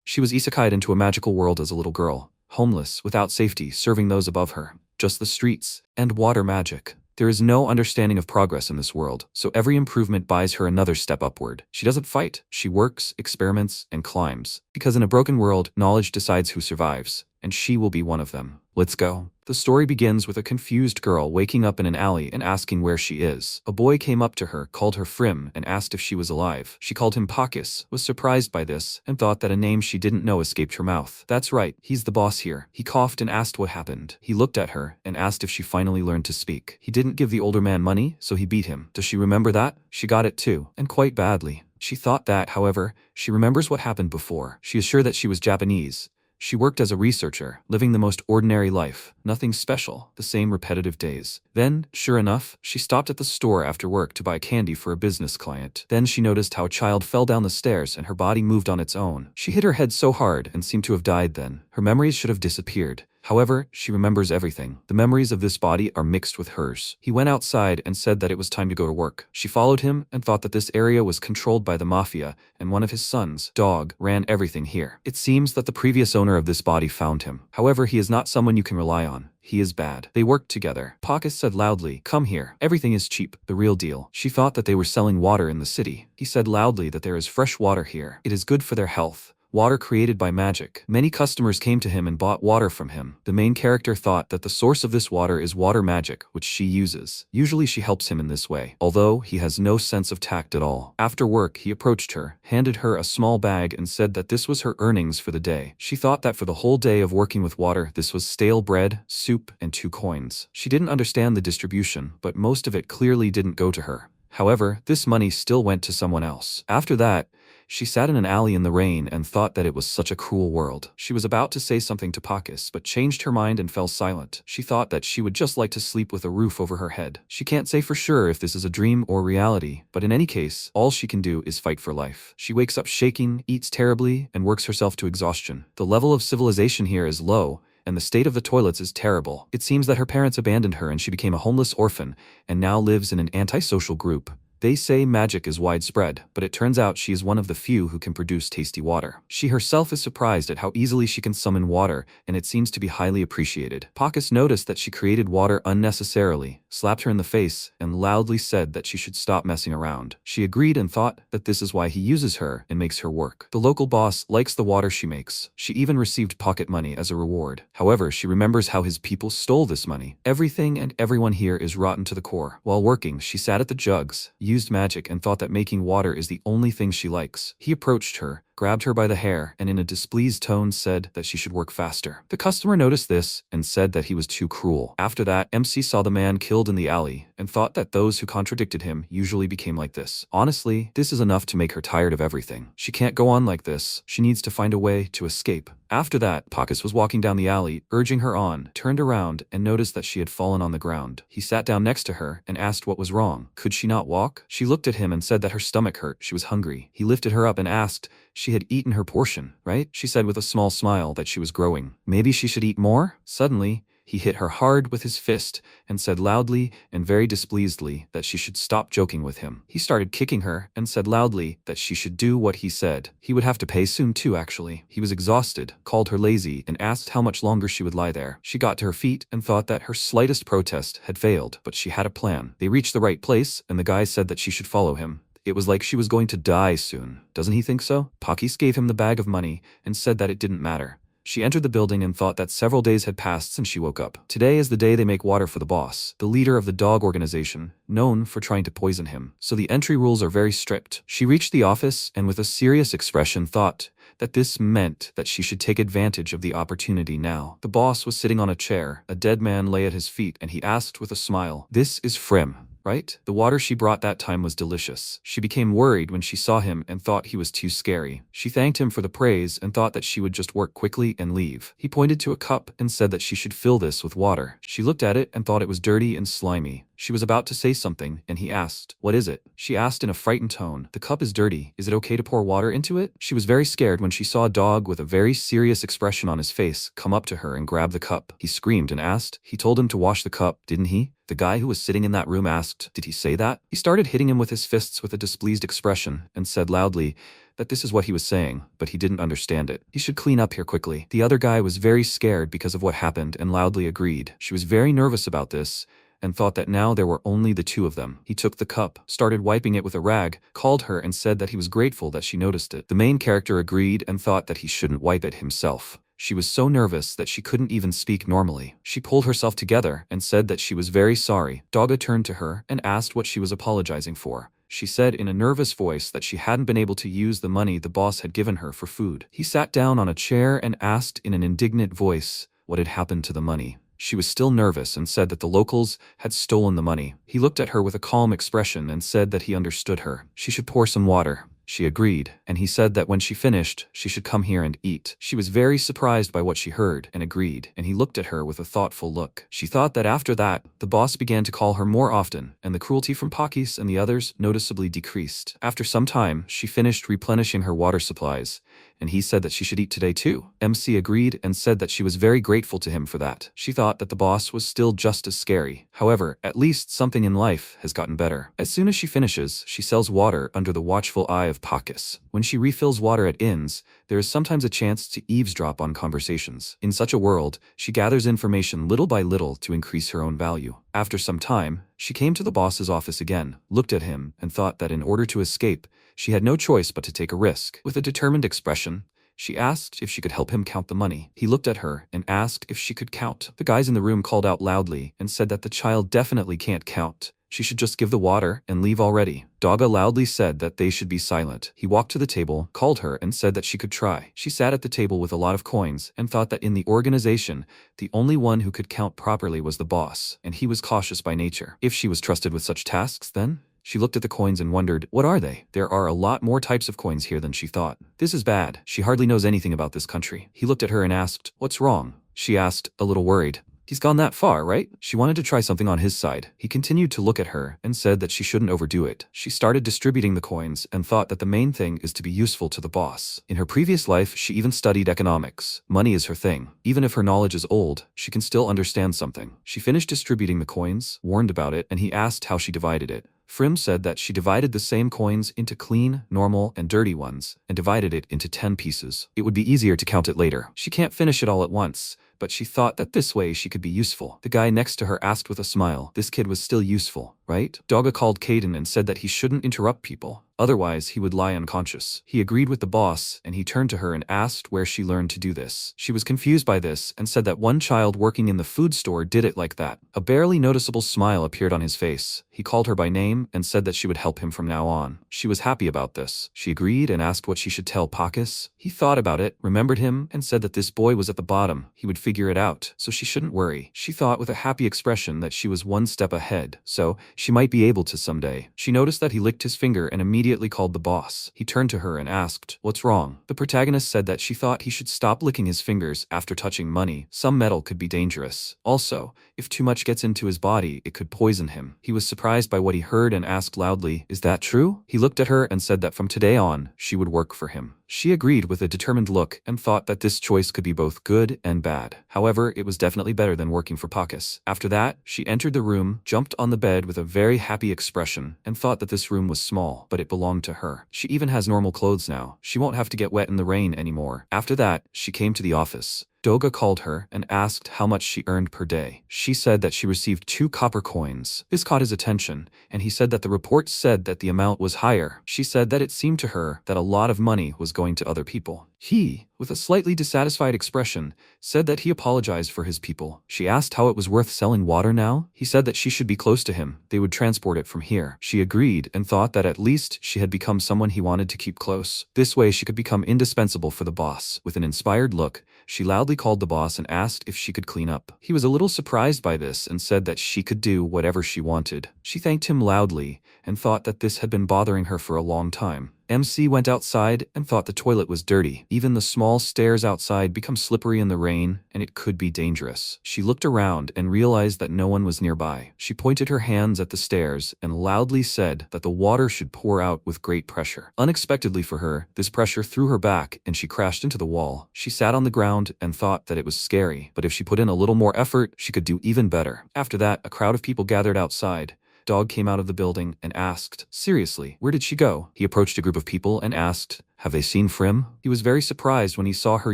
She was isekai'd into a magical world as a little girl, homeless, without safety, serving those above her, just the streets, and water magic. There is no understanding of progress in this world, so every improvement buys her another step upward. She doesn't fight, she works, experiments, and climbs. Because in a broken world, knowledge decides who survives, and she will be one of them. Let's go. The story begins with a confused girl waking up in an alley and asking where she is. A boy came up to her, called her Frim, and asked if she was alive. She called him Pacus, was surprised by this, and thought that a name she didn't know escaped her mouth. That's right, he's the boss here. He coughed and asked what happened. He looked at her and asked if she finally learned to speak. He didn't give the older man money, so he beat him. Does she remember that? She got it too, and quite badly. She thought that, however, she remembers what happened before. She is sure that she was Japanese. She worked as a researcher, living the most ordinary life, nothing special, the same repetitive days. Then, sure enough, she stopped at the store after work to buy candy for a business client. Then she noticed how a child fell down the stairs and her body moved on its own. She hit her head so hard and seemed to have died then. Her memories should have disappeared. However, she remembers everything. The memories of this body are mixed with hers. He went outside and said that it was time to go to work. She followed him and thought that this area was controlled by the mafia, and one of his sons, Dog, ran everything here. It seems that the previous owner of this body found him. However, he is not someone you can rely on. He is bad. They worked together. Pacus said loudly, "Come here. Everything is cheap. The real deal." She thought that they were selling water in the city. He said loudly that there is fresh water here. It is good for their health. Water created by magic. Many customers came to him and bought water from him. The main character thought that the source of this water is water magic, which she uses. Usually she helps him in this way, although he has no sense of tact at all. After work, he approached her, handed her a small bag and said that this was her earnings for the day. She thought that for the whole day of working with water, this was stale bread, soup, and 2 coins. She didn't understand the distribution, but most of it clearly didn't go to her. However, this money still went to someone else. After that, she sat in an alley in the rain and thought that it was such a cruel world. She was about to say something to Pacus, but changed her mind and fell silent. She thought that she would just like to sleep with a roof over her head. She can't say for sure if this is a dream or reality, but in any case, all she can do is fight for life. She wakes up shaking, eats terribly, and works herself to exhaustion. The level of civilization here is low, and the state of the toilets is terrible. It seems that her parents abandoned her and she became a homeless orphan, and now lives in an antisocial group. They say magic is widespread, but it turns out she is one of the few who can produce tasty water. She herself is surprised at how easily she can summon water, and it seems to be highly appreciated. Pacus noticed that she created water unnecessarily, slapped her in the face, and loudly said that she should stop messing around. She agreed and thought that this is why he uses her and makes her work. The local boss likes the water she makes. She even received pocket money as a reward. However, she remembers how his people stole this money. Everything and everyone here is rotten to the core. While working, she sat at the jugs, used magic, and thought that making water is the only thing she likes. He approached her, grabbed her by the hair, and in a displeased tone said that she should work faster. The customer noticed this and said that he was too cruel. After that, MC saw the man killed in the alley and thought that those who contradicted him usually became like this. Honestly, this is enough to make her tired of everything. She can't go on like this. She needs to find a way to escape. After that, Pacus was walking down the alley, urging her on, turned around, and noticed that she had fallen on the ground. He sat down next to her and asked what was wrong. Could she not walk? She looked at him and said that her stomach hurt. She was hungry. He lifted her up and asked she had eaten her portion, right? She said with a small smile that she was growing. Maybe she should eat more? Suddenly, he hit her hard with his fist and said loudly and very displeasedly that she should stop joking with him. He started kicking her and said loudly that she should do what he said. He would have to pay soon too, actually. He was exhausted, called her lazy, and asked how much longer she would lie there. She got to her feet and thought that her slightest protest had failed, but she had a plan. They reached the right place, and the guy said that she should follow him. It was like she was going to die soon. Doesn't he think so? Pacus gave him the bag of money and said that it didn't matter. She entered the building and thought that several days had passed since she woke up. Today is the day they make water for the boss, the leader of the dog organization, known for trying to poison him. So the entry rules are very strict. She reached the office and with a serious expression thought that this meant that she should take advantage of the opportunity now. The boss was sitting on a chair. A dead man lay at his feet and he asked with a smile, "This is Frim, right?" The water she brought that time was delicious. She became worried when she saw him and thought he was too scary. She thanked him for the praise and thought that she would just work quickly and leave. He pointed to a cup and said that she should fill this with water. She looked at it and thought it was dirty and slimy. She was about to say something and he asked, "What is it?" She asked in a frightened tone, "The cup is dirty. Is it okay to pour water into it?" She was very scared when she saw a dog with a very serious expression on his face come up to her and grab the cup. He screamed and asked. He told him to wash the cup, didn't he? The guy who was sitting in that room asked, "Did he say that?" He started hitting him with his fists with a displeased expression and said loudly that this is what he was saying, but he didn't understand it. He should clean up here quickly. The other guy was very scared because of what happened and loudly agreed. She was very nervous about this and thought that now there were only the two of them. He took the cup, started wiping it with a rag, called her and said that he was grateful that she noticed it. The main character agreed and thought that he shouldn't wipe it himself. She was so nervous that she couldn't even speak normally. She pulled herself together and said that she was very sorry. Dogga turned to her and asked what she was apologizing for. She said in a nervous voice that she hadn't been able to use the money the boss had given her for food. He sat down on a chair and asked in an indignant voice what had happened to the money. She was still nervous and said that the locals had stolen the money. He looked at her with a calm expression and said that he understood her. She should pour some water. She agreed, and he said that when she finished, she should come here and eat. She was very surprised by what she heard and agreed, and he looked at her with a thoughtful look. She thought that after that, the boss began to call her more often, and the cruelty from Pacus and the others noticeably decreased. After some time, she finished replenishing her water supplies, and he said that she should eat today too. MC agreed and said that she was very grateful to him for that. She thought that the boss was still just as scary. However, at least something in life has gotten better. As soon as she finishes, she sells water under the watchful eye of Pacus. When she refills water at inns, there is sometimes a chance to eavesdrop on conversations. In such a world, she gathers information little by little to increase her own value. After some time, she came to the boss's office again, looked at him, and thought that in order to escape, she had no choice but to take a risk. With a determined expression, she asked if she could help him count the money. He looked at her and asked if she could count. The guys in the room called out loudly and said that the child definitely can't count. She should just give the water and leave already. Dogga loudly said that they should be silent. He walked to the table, called her, and said that she could try. She sat at the table with a lot of coins and thought that in the organization, the only one who could count properly was the boss, and he was cautious by nature. If she was trusted with such tasks, then? She looked at the coins and wondered, what are they? There are a lot more types of coins here than she thought. This is bad. She hardly knows anything about this country. He looked at her and asked, what's wrong? She asked, a little worried. He's gone that far, right? She wanted to try something on his side. He continued to look at her and said that she shouldn't overdo it. She started distributing the coins and thought that the main thing is to be useful to the boss. In her previous life, she even studied economics. Money is her thing. Even if her knowledge is old, she can still understand something. She finished distributing the coins, warned about it, and he asked how she divided it. Frim said that she divided the same coins into clean, normal, and dirty ones, and divided it into 10 pieces. It would be easier to count it later. She can't finish it all at once, but she thought that this way she could be useful. The guy next to her asked with a smile, this kid was still useful, right? Dogga called Caden and said that he shouldn't interrupt people. Otherwise, he would lie unconscious. He agreed with the boss, and he turned to her and asked where she learned to do this. She was confused by this and said that one child working in the food store did it like that. A barely noticeable smile appeared on his face. He called her by name and said that she would help him from now on. She was happy about this. She agreed and asked what she should tell Pacus. He thought about it, remembered him, and said that this boy was at the bottom. He would figure it out, so she shouldn't worry. She thought with a happy expression that she was one step ahead, so she might be able to someday. She noticed that he licked his finger and immediately called the boss. He turned to her and asked, what's wrong? The protagonist said that she thought he should stop licking his fingers after touching money. Some metal could be dangerous. Also, if too much gets into his body, it could poison him. He was surprised by what he heard and asked loudly, is that true? He looked at her and said that from today on, she would work for him. She agreed with a determined look and thought that this choice could be both good and bad. However, it was definitely better than working for Pacus. After that, she entered the room, jumped on the bed with a very happy expression, and thought that this room was small, but it belonged to her. She even has normal clothes now. She won't have to get wet in the rain anymore. After that, she came to the office. Dogga called her and asked how much she earned per day. She said that she received 2 copper coins. This caught his attention, and he said that the report said that the amount was higher. She said that it seemed to her that a lot of money was going to other people. He, with a slightly dissatisfied expression, said that he apologized for his people. She asked how it was worth selling water now. He said that she should be close to him. They would transport it from here. She agreed and thought that at least she had become someone he wanted to keep close. This way she could become indispensable for the boss. With an inspired look, she loudly called the boss and asked if she could clean up. He was a little surprised by this and said that she could do whatever she wanted. She thanked him loudly and thought that this had been bothering her for a long time. MC went outside and thought the toilet was dirty. Even the small stairs outside become slippery in the rain, and it could be dangerous. She looked around and realized that no one was nearby. She pointed her hands at the stairs and loudly said that the water should pour out with great pressure. Unexpectedly for her, this pressure threw her back and she crashed into the wall. She sat on the ground and thought that it was scary, but if she put in a little more effort, she could do even better. After that, a crowd of people gathered outside. Dog came out of the building and asked, "Seriously, where did she go?" He approached a group of people and asked, "Have they seen Frim?" He was very surprised when he saw her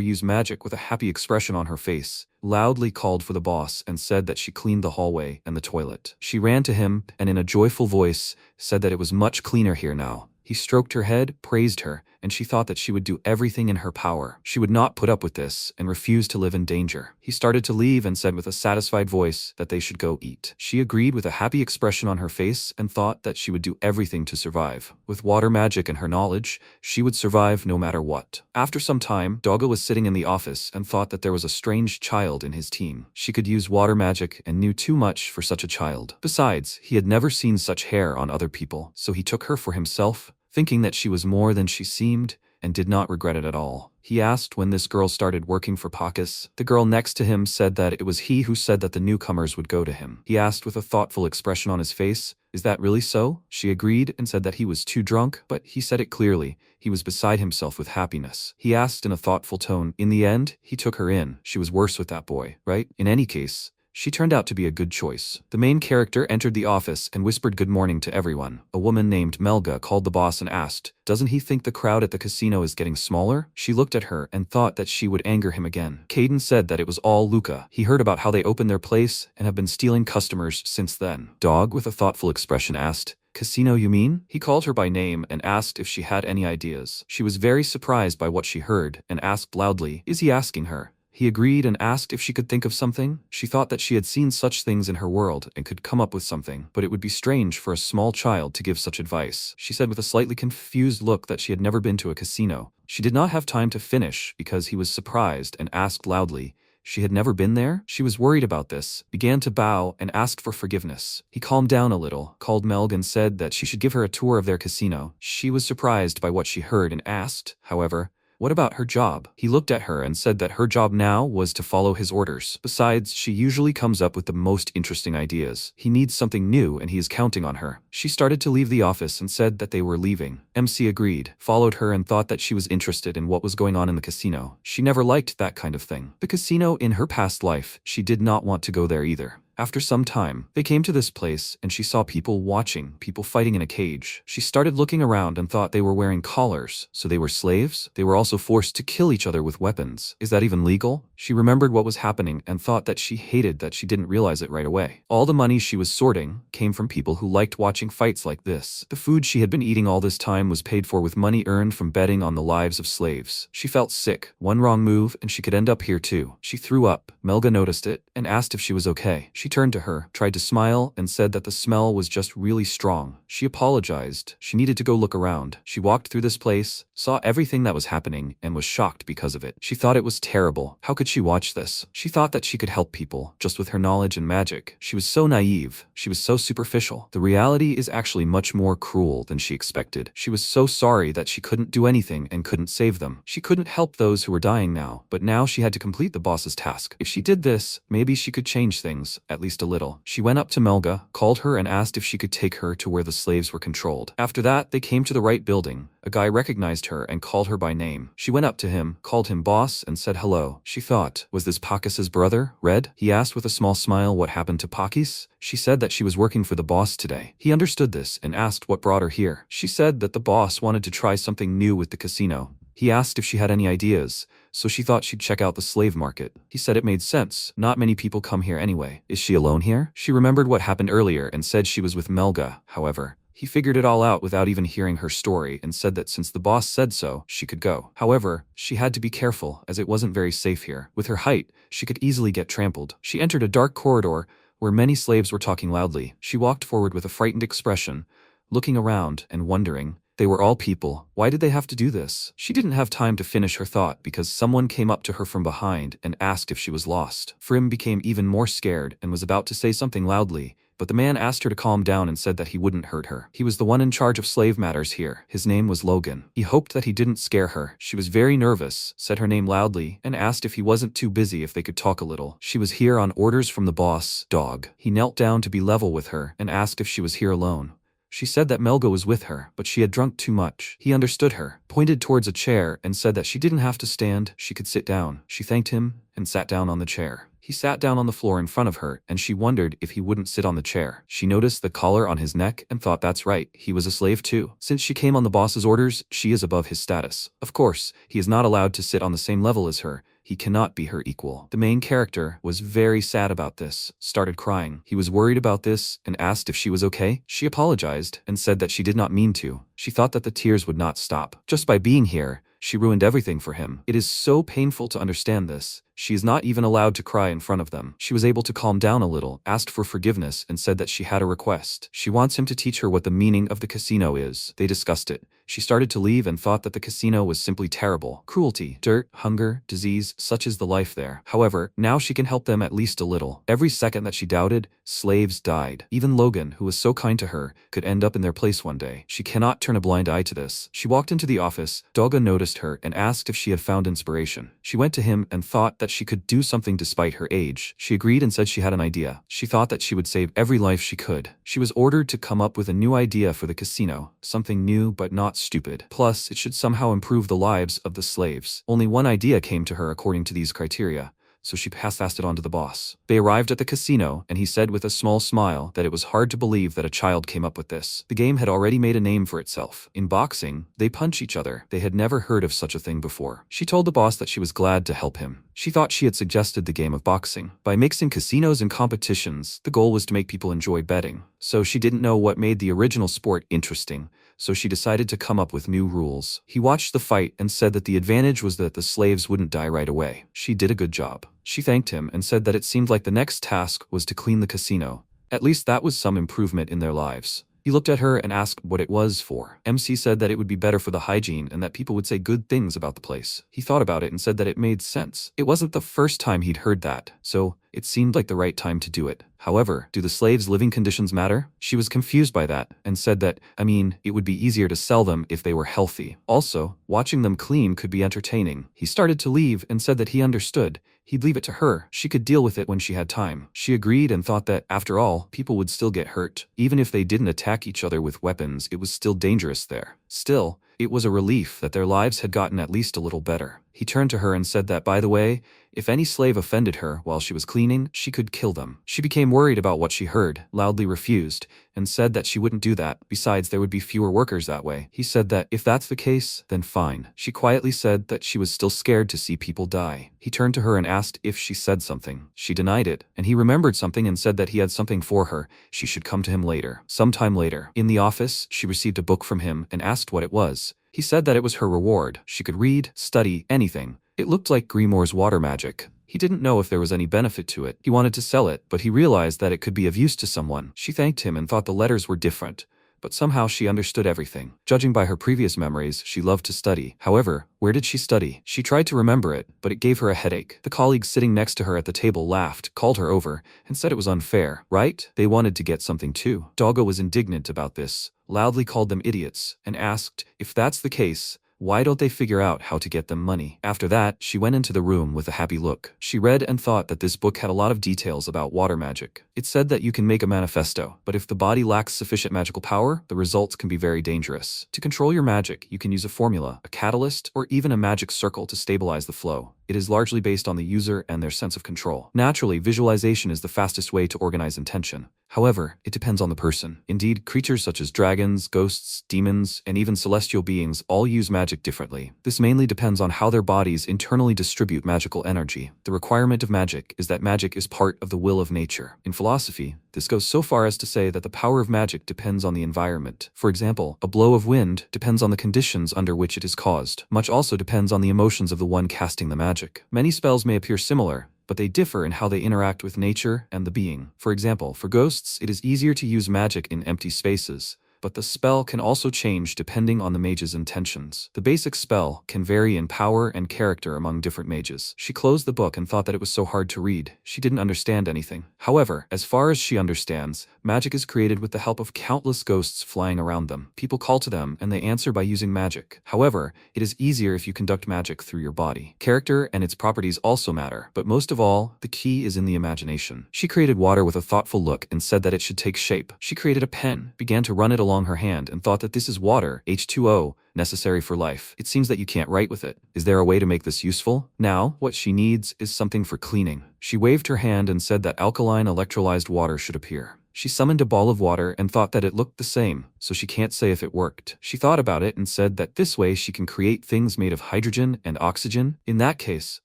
use magic with a happy expression on her face, loudly called for the boss and said that she cleaned the hallway and the toilet. She ran to him and in a joyful voice said that it was much cleaner here now. He stroked her head, praised her, and she thought that she would do everything in her power. She would not put up with this and refused to live in danger. He started to leave and said with a satisfied voice that they should go eat. She agreed with a happy expression on her face and thought that she would do everything to survive. With water magic and her knowledge, she would survive no matter what. After some time, Doggo was sitting in the office and thought that there was a strange child in his team. She could use water magic and knew too much for such a child. Besides, he had never seen such hair on other people, so he took her for himself, thinking that she was more than she seemed, and did not regret it at all. He asked when this girl started working for Pacus. The girl next to him said that it was he who said that the newcomers would go to him. He asked with a thoughtful expression on his face, "Is that really so?" She agreed and said that he was too drunk, but he said it clearly. He was beside himself with happiness. He asked in a thoughtful tone. In the end, he took her in. She was worse with that boy, right? In any case, she turned out to be a good choice. The main character entered the office and whispered good morning to everyone. A woman named Manga called the boss and asked, "Doesn't he think the crowd at the casino is getting smaller?" She looked at her and thought that she would anger him again. Caden said that it was all Luca. He heard about how they opened their place and have been stealing customers since then. Dog, with a thoughtful expression, asked, "Casino, you mean?" He called her by name and asked if she had any ideas. She was very surprised by what she heard and asked loudly, "Is he asking her?" He agreed and asked if she could think of something. She thought that she had seen such things in her world and could come up with something, but it would be strange for a small child to give such advice. She said with a slightly confused look that she had never been to a casino. She did not have time to finish because he was surprised and asked loudly, she had never been there? She was worried about this, began to bow, and asked for forgiveness. He calmed down a little, called Melg and said that she should give her a tour of their casino. She was surprised by what she heard and asked, however, what about her job? He looked at her and said that her job now was to follow his orders. Besides, she usually comes up with the most interesting ideas. He needs something new and he is counting on her. She started to leave the office and said that they were leaving. MC agreed, followed her and thought that she was interested in what was going on in the casino. She never liked that kind of thing. The casino in her past life, she did not want to go there either. After some time, they came to this place and she saw people watching, people fighting in a cage. She started looking around and thought they were wearing collars, so they were slaves? They were also forced to kill each other with weapons. Is that even legal? She remembered what was happening and thought that she hated that she didn't realize it right away. All the money she was sorting came from people who liked watching fights like this. The food she had been eating all this time was paid for with money earned from betting on the lives of slaves. She felt sick. One wrong move and she could end up here too. She threw up. Melga noticed it and asked if she was okay. She turned to her, tried to smile, and said that the smell was just really strong. She apologized. She needed to go look around. She walked through this place, saw everything that was happening, and was shocked because of it. She thought it was terrible. How could she watch this? She thought that she could help people, just with her knowledge and magic. She was so naive. She was so superficial. The reality is actually much more cruel than she expected. She was so sorry that she couldn't do anything and couldn't save them. She couldn't help those who were dying now, but now she had to complete the boss's task. If she did this, maybe she could change things, at least a little. She went up to Melga, called her and asked if she could take her to where the slaves were controlled. After that, they came to the right building. A guy recognized her and called her by name. She went up to him, called him boss, and said hello. She thought, was this Pacus's brother, Red? He asked with a small smile what happened to Pacus. She said that she was working for the boss today. He understood this and asked what brought her here. She said that the boss wanted to try something new with the casino. He asked if she had any ideas, so she thought she'd check out the slave market. He said it made sense. Not many people come here anyway. Is she alone here? She remembered what happened earlier and said she was with Melga, however. He figured it all out without even hearing her story and said that since the boss said so, she could go. However, she had to be careful as it wasn't very safe here. With her height, she could easily get trampled. She entered a dark corridor where many slaves were talking loudly. She walked forward with a frightened expression, looking around and wondering, they were all people. Why did they have to do this? She didn't have time to finish her thought because someone came up to her from behind and asked if she was lost. Frim became even more scared and was about to say something loudly, but the man asked her to calm down and said that he wouldn't hurt her. He was the one in charge of slave matters here. His name was Logan. He hoped that he didn't scare her. She was very nervous, said her name loudly, and asked if he wasn't too busy if they could talk a little. She was here on orders from the boss, Dog. He knelt down to be level with her and asked if she was here alone. She said that Melga was with her, but she had drunk too much. He understood her, pointed towards a chair, and said that she didn't have to stand, she could sit down. She thanked him and sat down on the chair. He sat down on the floor in front of her, and she wondered if he wouldn't sit on the chair. She noticed the collar on his neck and thought that's right, he was a slave too. Since she came on the boss's orders, she is above his status. Of course, he is not allowed to sit on the same level as her. He cannot be her equal. The main character was very sad about this, started crying. He was worried about this and asked if she was okay. She apologized and said that she did not mean to. She thought that the tears would not stop. Just by being here, she ruined everything for him. It is so painful to understand this. She is not even allowed to cry in front of them. She was able to calm down a little, asked for forgiveness, and said that she had a request. She wants him to teach her what the meaning of the casino is. They discussed it. She started to leave and thought that the casino was simply terrible. Cruelty, dirt, hunger, disease, such is the life there. However, now she can help them at least a little. Every second that she doubted, slaves died. Even Logan, who was so kind to her, could end up in their place one day. She cannot turn a blind eye to this. She walked into the office. Doga noticed her and asked if she had found inspiration. She went to him and thought that she could do something despite her age. She agreed and said she had an idea. She thought that she would save every life she could. She was ordered to come up with a new idea for the casino, something new but not stupid. Plus, it should somehow improve the lives of the slaves. Only one idea came to her according to these criteria, so she passed it on to the boss. They arrived at the casino, and he said with a small smile that it was hard to believe that a child came up with this. The game had already made a name for itself. In boxing, they punch each other. They had never heard of such a thing before. She told the boss that she was glad to help him. She thought she had suggested the game of boxing. By mixing casinos and competitions, the goal was to make people enjoy betting. So she didn't know what made the original sport interesting, so she decided to come up with new rules. He watched the fight and said that the advantage was that the slaves wouldn't die right away. She did a good job. She thanked him and said that it seemed like the next task was to clean the casino. At least that was some improvement in their lives. He looked at her and asked what it was for. MC said that it would be better for the hygiene and that people would say good things about the place. He thought about it and said that it made sense. It wasn't the first time he'd heard that, so it seemed like the right time to do it. However, do the slaves' living conditions matter? She was confused by that and said that, it would be easier to sell them if they were healthy. Also, watching them clean could be entertaining. He started to leave and said that he understood. He'd leave it to her. She could deal with it when she had time. She agreed and thought that, after all, people would still get hurt. Even if they didn't attack each other with weapons, it was still dangerous there. Still, it was a relief that their lives had gotten at least a little better. He turned to her and said that, by the way, if any slave offended her while she was cleaning, she could kill them. She became worried about what she heard, loudly refused, and said that she wouldn't do that. Besides, there would be fewer workers that way. He said that if that's the case, then fine. She quietly said that she was still scared to see people die. He turned to her and asked if she said something. She denied it, and he remembered something and said that he had something for her. She should come to him later. Sometime later, in the office, she received a book from him and asked what it was. He said that it was her reward. She could read, study, anything. It looked like Grimoire's water magic. He didn't know if there was any benefit to it. He wanted to sell it, but he realized that it could be of use to someone. She thanked him and thought the letters were different, but somehow she understood everything. Judging by her previous memories, she loved to study. However, where did she study? She tried to remember it, but it gave her a headache. The colleague sitting next to her at the table laughed, called her over, and said it was unfair, right? They wanted to get something too. Doggo was indignant about this, loudly called them idiots, and asked, if that's the case, why don't they figure out how to get them money? After that, she went into the room with a happy look. She read and thought that this book had a lot of details about water magic. It said that you can make a manifesto, but if the body lacks sufficient magical power, the results can be very dangerous. To control your magic, you can use a formula, a catalyst, or even a magic circle to stabilize the flow. It is largely based on the user and their sense of control. Naturally, visualization is the fastest way to organize intention. However, it depends on the person. Indeed, creatures such as dragons, ghosts, demons, and even celestial beings all use magic differently. This mainly depends on how their bodies internally distribute magical energy. The requirement of magic is that magic is part of the will of nature. In philosophy, this goes so far as to say that the power of magic depends on the environment. For example, a blow of wind depends on the conditions under which it is caused. Much also depends on the emotions of the one casting the magic. Many spells may appear similar, but they differ in how they interact with nature and the being. For example, for ghosts, it is easier to use magic in empty spaces, but the spell can also change depending on the mage's intentions. The basic spell can vary in power and character among different mages. She closed the book and thought that it was so hard to read. She didn't understand anything. However, as far as she understands, magic is created with the help of countless ghosts flying around them. People call to them and they answer by using magic. However, it is easier if you conduct magic through your body. Character and its properties also matter, but most of all, the key is in the imagination. She created water with a thoughtful look and said that it should take shape. She created a pen, began to run it along her hand and thought that this is water, H2O, necessary for life. It seems that you can't write with it. Is there a way to make this useful? Now, what she needs is something for cleaning. She waved her hand and said that alkaline electrolyzed water should appear. She summoned a ball of water and thought that it looked the same, so she can't say if it worked. She thought about it and said that this way she can create things made of hydrogen and oxygen. In that case,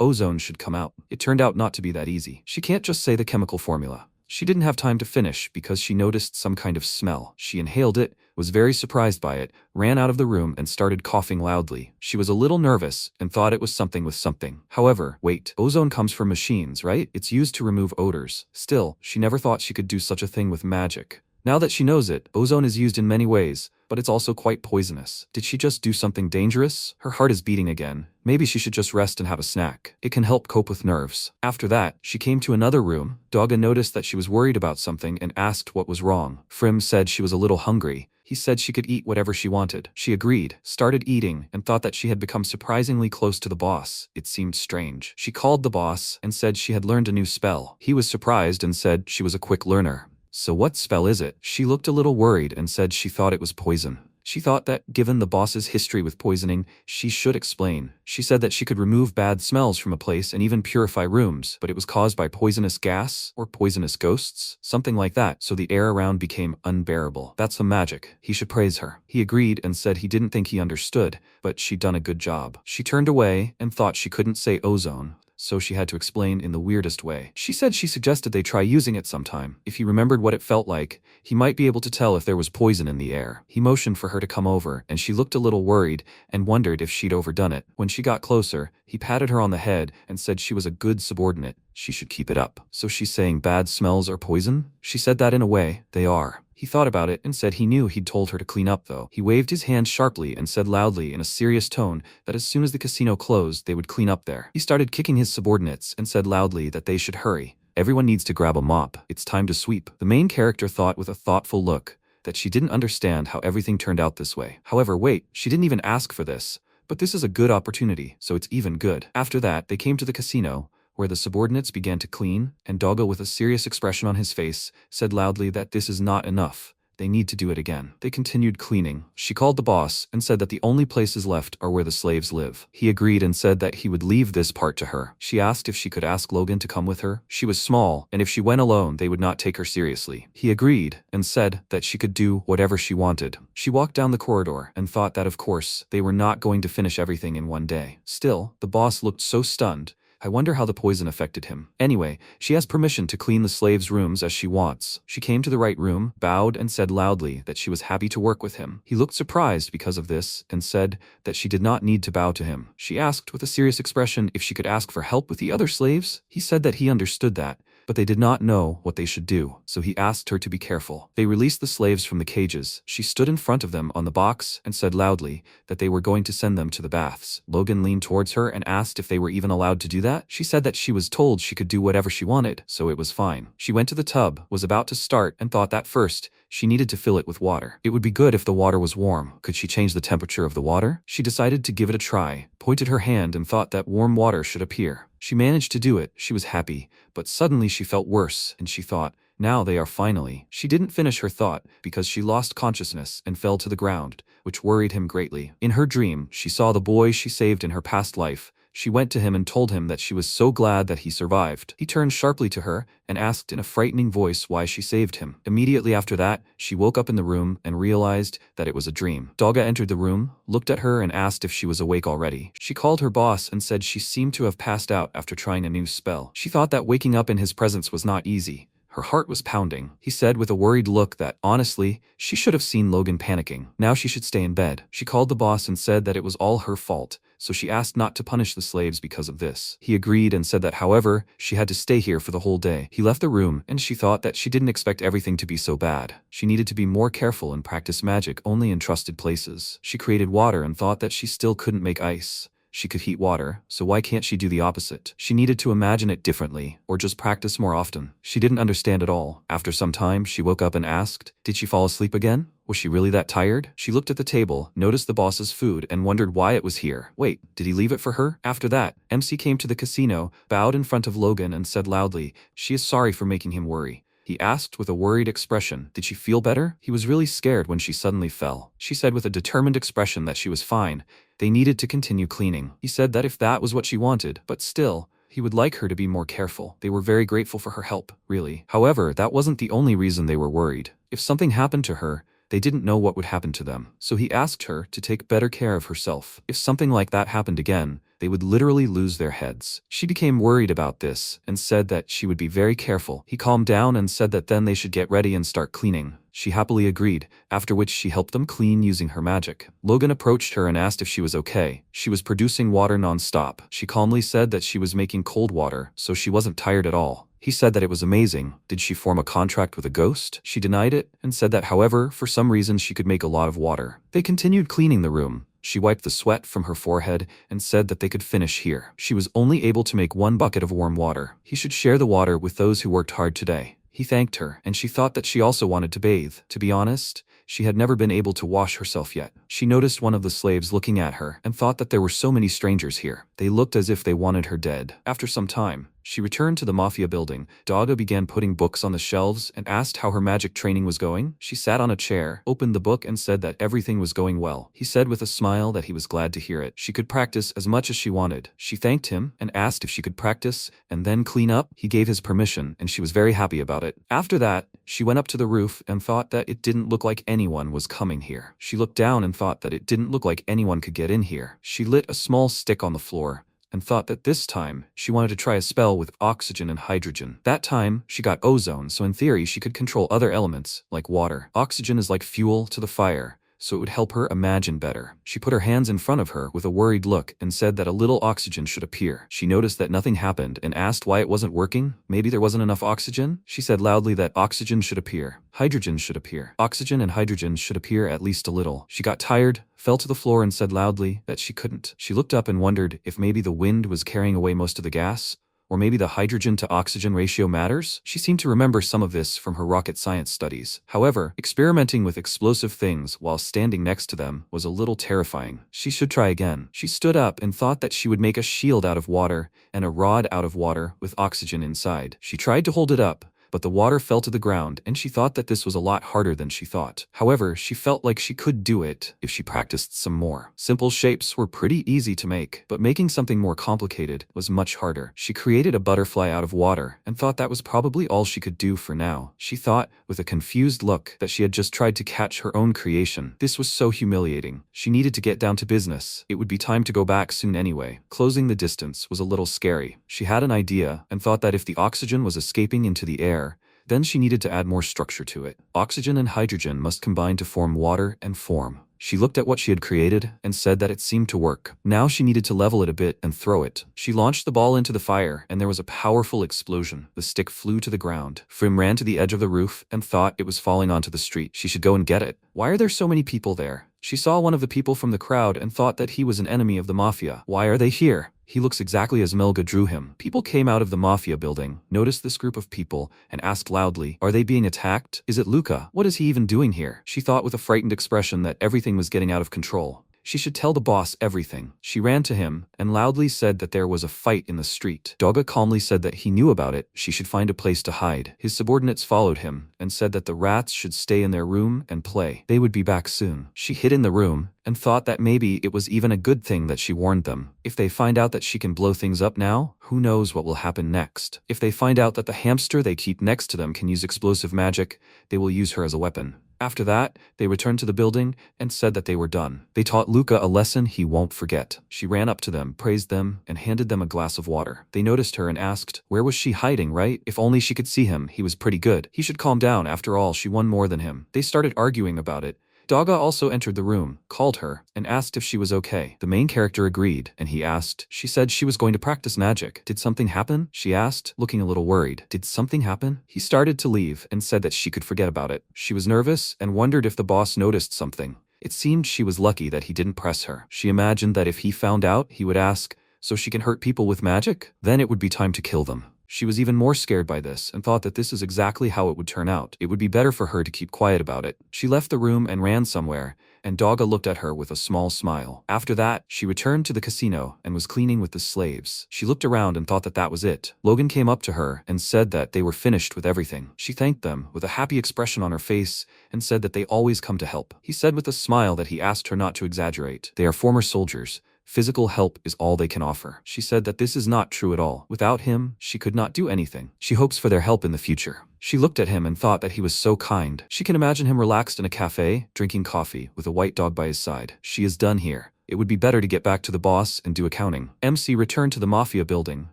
ozone should come out. It turned out not to be that easy. She can't just say the chemical formula. She didn't have time to finish because she noticed some kind of smell. She inhaled it, was very surprised by it, ran out of the room and started coughing loudly. She was a little nervous and thought it was something with something. However, wait, ozone comes from machines, right? It's used to remove odors. Still, she never thought she could do such a thing with magic. Now that she knows it, ozone is used in many ways, but it's also quite poisonous. Did she just do something dangerous? Her heart is beating again. Maybe she should just rest and have a snack. It can help cope with nerves. After that, she came to another room. Dogga noticed that she was worried about something and asked what was wrong. Frim said she was a little hungry. He said she could eat whatever she wanted. She agreed, started eating, and thought that she had become surprisingly close to the boss. It seemed strange. She called the boss and said she had learned a new spell. He was surprised and said she was a quick learner. So what spell is it? She looked a little worried and said she thought it was poison. She thought that, given the boss's history with poisoning, she should explain. She said that she could remove bad smells from a place and even purify rooms, but it was caused by poisonous gas or poisonous ghosts, something like that, so the air around became unbearable. That's some magic. He should praise her. He agreed and said he didn't think he understood, but she'd done a good job. She turned away and thought she couldn't say ozone, so she had to explain in the weirdest way. She said she suggested they try using it sometime. If he remembered what it felt like, he might be able to tell if there was poison in the air. He motioned for her to come over, and she looked a little worried and wondered if she'd overdone it. When she got closer, he patted her on the head and said she was a good subordinate. She should keep it up. So she's saying bad smells are poison? She said that in a way, they are. He thought about it and said he knew he'd told her to clean up though. He waved his hand sharply and said loudly in a serious tone that as soon as the casino closed, they would clean up there. He started kicking his subordinates and said loudly that they should hurry. Everyone needs to grab a mop. It's time to sweep. The main character thought with a thoughtful look that she didn't understand how everything turned out this way. However, wait, she didn't even ask for this, but this is a good opportunity, so it's even good. After that, they came to the casino, where the subordinates began to clean, and Dogga with a serious expression on his face said loudly that this is not enough. They need to do it again. They continued cleaning. She called the boss and said that the only places left are where the slaves live. He agreed and said that he would leave this part to her. She asked if she could ask Logan to come with her. She was small, and if she went alone, they would not take her seriously. He agreed and said that she could do whatever she wanted. She walked down the corridor and thought that, of course, they were not going to finish everything in one day. Still, the boss looked so stunned. I wonder how the poison affected him. Anyway, she has permission to clean the slaves' rooms as she wants. She came to the right room, bowed and said loudly that she was happy to work with him. He looked surprised because of this and said that she did not need to bow to him. She asked with a serious expression if she could ask for help with the other slaves. He said that he understood that, but they did not know what they should do, so he asked her to be careful. They released the slaves from the cages. She stood in front of them on the box and said loudly that they were going to send them to the baths. Logan leaned towards her and asked if they were even allowed to do that. She said that she was told she could do whatever she wanted, so it was fine. She went to the tub, was about to start, and thought that first, she needed to fill it with water. It would be good if the water was warm. Could she change the temperature of the water? She decided to give it a try, pointed her hand and thought that warm water should appear. She managed to do it. She was happy, but suddenly she felt worse, and she thought, now they are finally. She didn't finish her thought because she lost consciousness and fell to the ground, which worried him greatly. In her dream, she saw the boy she saved in her past life. She went to him and told him that she was so glad that he survived. He turned sharply to her and asked in a frightening voice why she saved him. Immediately after that, she woke up in the room and realized that it was a dream. Dogga entered the room, looked at her and asked if she was awake already. She called her boss and said she seemed to have passed out after trying a new spell. She thought that waking up in his presence was not easy. Her heart was pounding. He said with a worried look that, honestly, she should have seen Logan panicking. Now she should stay in bed. She called the boss and said that it was all her fault, so she asked not to punish the slaves because of this. He agreed and said that however, she had to stay here for the whole day. He left the room, and she thought that she didn't expect everything to be so bad. She needed to be more careful and practice magic only in trusted places. She created water and thought that she still couldn't make ice. She could heat water, so why can't she do the opposite? She needed to imagine it differently, or just practice more often. She didn't understand at all. After some time, she woke up and asked, did she fall asleep again? Was she really that tired? She looked at the table, noticed the boss's food, and wondered why it was here. Wait, did he leave it for her? After that, MC came to the casino, bowed in front of Logan and said loudly, she is sorry for making him worry. He asked with a worried expression, did she feel better? He was really scared when she suddenly fell. She said with a determined expression that she was fine. They needed to continue cleaning. He said that if that was what she wanted, but still, he would like her to be more careful. They were very grateful for her help, really. However, that wasn't the only reason they were worried. If something happened to her, they didn't know what would happen to them. So he asked her to take better care of herself. If something like that happened again, they would literally lose their heads. She became worried about this and said that she would be very careful. He calmed down and said that then they should get ready and start cleaning. She happily agreed, after which she helped them clean using her magic. Logan approached her and asked if she was okay. She was producing water non-stop. She calmly said that she was making cold water, so she wasn't tired at all. He said that it was amazing. Did she form a contract with a ghost? She denied it and said that however, for some reason she could make a lot of water. They continued cleaning the room. She wiped the sweat from her forehead and said that they could finish here. She was only able to make 1 bucket of warm water. He should share the water with those who worked hard today. He thanked her, and she thought that she also wanted to bathe. To be honest, she had never been able to wash herself yet. She noticed one of the slaves looking at her and thought that there were so many strangers here. They looked as if they wanted her dead. After some time, she returned to the mafia building. Daga began putting books on the shelves and asked how her magic training was going. She sat on a chair, opened the book and said that everything was going well. He said with a smile that he was glad to hear it. She could practice as much as she wanted. She thanked him and asked if she could practice and then clean up. He gave his permission and she was very happy about it. After that, she went up to the roof and thought that it didn't look like anyone was coming here. She looked down and thought that it didn't look like anyone could get in here. She lit a small stick on the floor and thought that this time she wanted to try a spell with oxygen and hydrogen. That time, she got ozone, so in theory she could control other elements, like water. Oxygen is like fuel to the fire, so it would help her imagine better. She put her hands in front of her with a worried look and said that a little oxygen should appear. She noticed that nothing happened and asked why it wasn't working. Maybe there wasn't enough oxygen? She said loudly that oxygen should appear. Hydrogen should appear. Oxygen and hydrogen should appear at least a little. She got tired, fell to the floor and said loudly that she couldn't. She looked up and wondered if maybe the wind was carrying away most of the gas. Or maybe the hydrogen to oxygen ratio matters? She seemed to remember some of this from her rocket science studies. However, experimenting with explosive things while standing next to them was a little terrifying. She should try again. She stood up and thought that she would make a shield out of water and a rod out of water with oxygen inside. She tried to hold it up, but the water fell to the ground and she thought that this was a lot harder than she thought. However, she felt like she could do it if she practiced some more. Simple shapes were pretty easy to make, but making something more complicated was much harder. She created a butterfly out of water and thought that was probably all she could do for now. She thought, with a confused look, that she had just tried to catch her own creation. This was so humiliating. She needed to get down to business. It would be time to go back soon anyway. Closing the distance was a little scary. She had an idea and thought that if the oxygen was escaping into the air, then she needed to add more structure to it. Oxygen and hydrogen must combine to form water and form. She looked at what she had created and said that it seemed to work. Now she needed to level it a bit and throw it. She launched the ball into the fire and there was a powerful explosion. The stick flew to the ground. Frim ran to the edge of the roof and thought it was falling onto the street. She should go and get it. Why are there so many people there? She saw one of the people from the crowd and thought that he was an enemy of the mafia. Why are they here? He looks exactly as Melga drew him. People came out of the mafia building, noticed this group of people, and asked loudly, are they being attacked? Is it Luca? What is he even doing here? She thought with a frightened expression that everything was getting out of control. She should tell the boss everything. She ran to him and loudly said that there was a fight in the street. Doga calmly said that he knew about it. She should find a place to hide. His subordinates followed him and said that the rats should stay in their room and play. They would be back soon. She hid in the room and thought that maybe it was even a good thing that she warned them. If they find out that she can blow things up now, who knows what will happen next. If they find out that the hamster they keep next to them can use explosive magic, they will use her as a weapon. After that, they returned to the building and said that they were done. They taught Luca a lesson he won't forget. She ran up to them, praised them, and handed them a glass of water. They noticed her and asked, where was she hiding, right? If only she could see him, he was pretty good. He should calm down, after all, she won more than him. They started arguing about it, Daga also entered the room, called her, and asked if she was okay. The main character agreed, and he asked. She said she was going to practice magic. Did something happen? She asked, looking a little worried. Did something happen? He started to leave and said that she could forget about it. She was nervous and wondered if the boss noticed something. It seemed she was lucky that he didn't press her. She imagined that if he found out, he would ask, "So she can hurt people with magic?" Then it would be time to kill them. She was even more scared by this and thought that this is exactly how it would turn out. It would be better for her to keep quiet about it. She left the room and ran somewhere, and Daga looked at her with a small smile. After that, she returned to the casino and was cleaning with the slaves. She looked around and thought that that was it. Logan came up to her and said that they were finished with everything. She thanked them with a happy expression on her face and said that they always come to help. He said with a smile that he asked her not to exaggerate. They are former soldiers. Physical help is all they can offer. She said that this is not true at all. Without him, she could not do anything. She hopes for their help in the future. She looked at him and thought that he was so kind. She can imagine him relaxed in a cafe, drinking coffee, with a white dog by his side. She is done here. It would be better to get back to the boss and do accounting. MC returned to the mafia building.